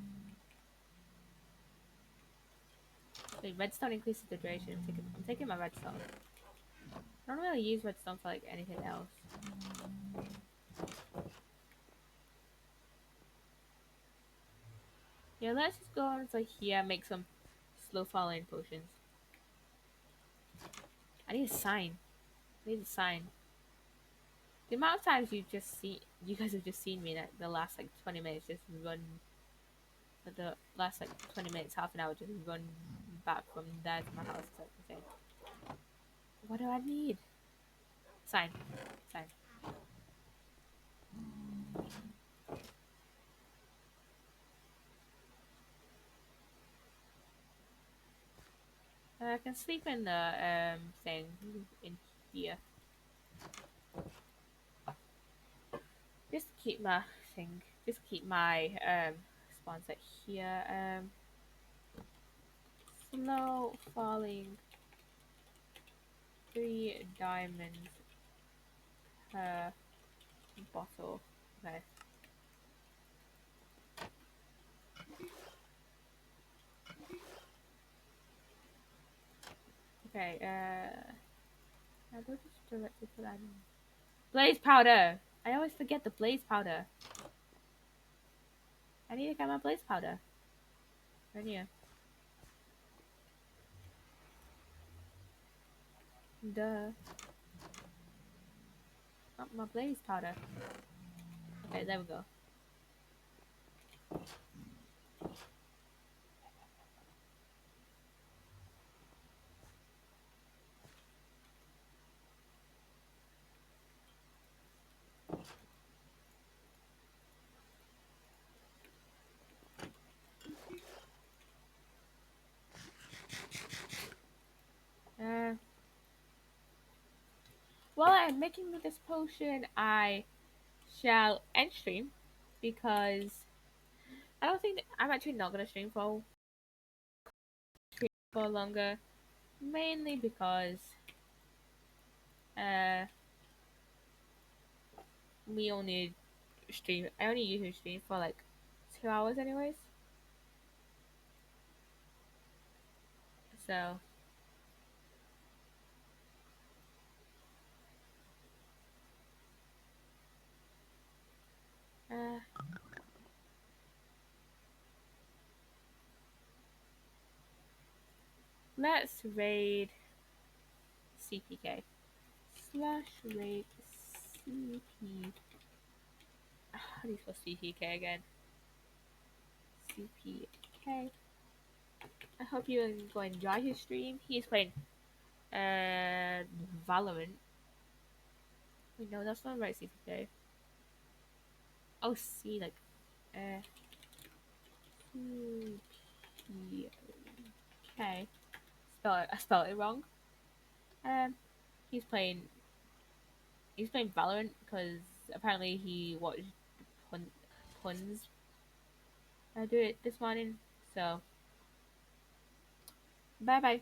[SPEAKER 1] Wait, redstone increases the duration. I'm taking my redstone. I don't really use redstone for like anything else. Yeah, let's just go into here and make some slow falling potions. I need a sign. I need a sign. The amount of times you guys have just seen me in the last like 20 minutes just run, the last like 20 minutes, half an hour, just run back from there to my house. It's insane. What do I need? Sign. Sign. I can sleep in the thing in here. Just keep my thing. Just keep my spawn set here. Slow falling 3 diamonds per bottle. Okay. Okay. I will just directly put that in. Blaze powder. I always forget the blaze powder. I need to get my blaze powder. Right here. Duh. Not my blaze powder. Okay, there we go. while I'm making this potion, I shall end stream because I don't think I'm actually not gonna stream for longer, mainly because uh we only stream. I only usually stream for like 2 hours, anyways. So uh, let's raid CPK slash raid CP. How do you spell CPK again? CPK. I hope you go enjoy his stream. He's playing Valorant. Wait, no, that's not right. CPK. Oh, C like CPK. I spelled it wrong. Um, he's playing he's playing Valorant because apparently he watched pun, puns do it this morning. So bye bye.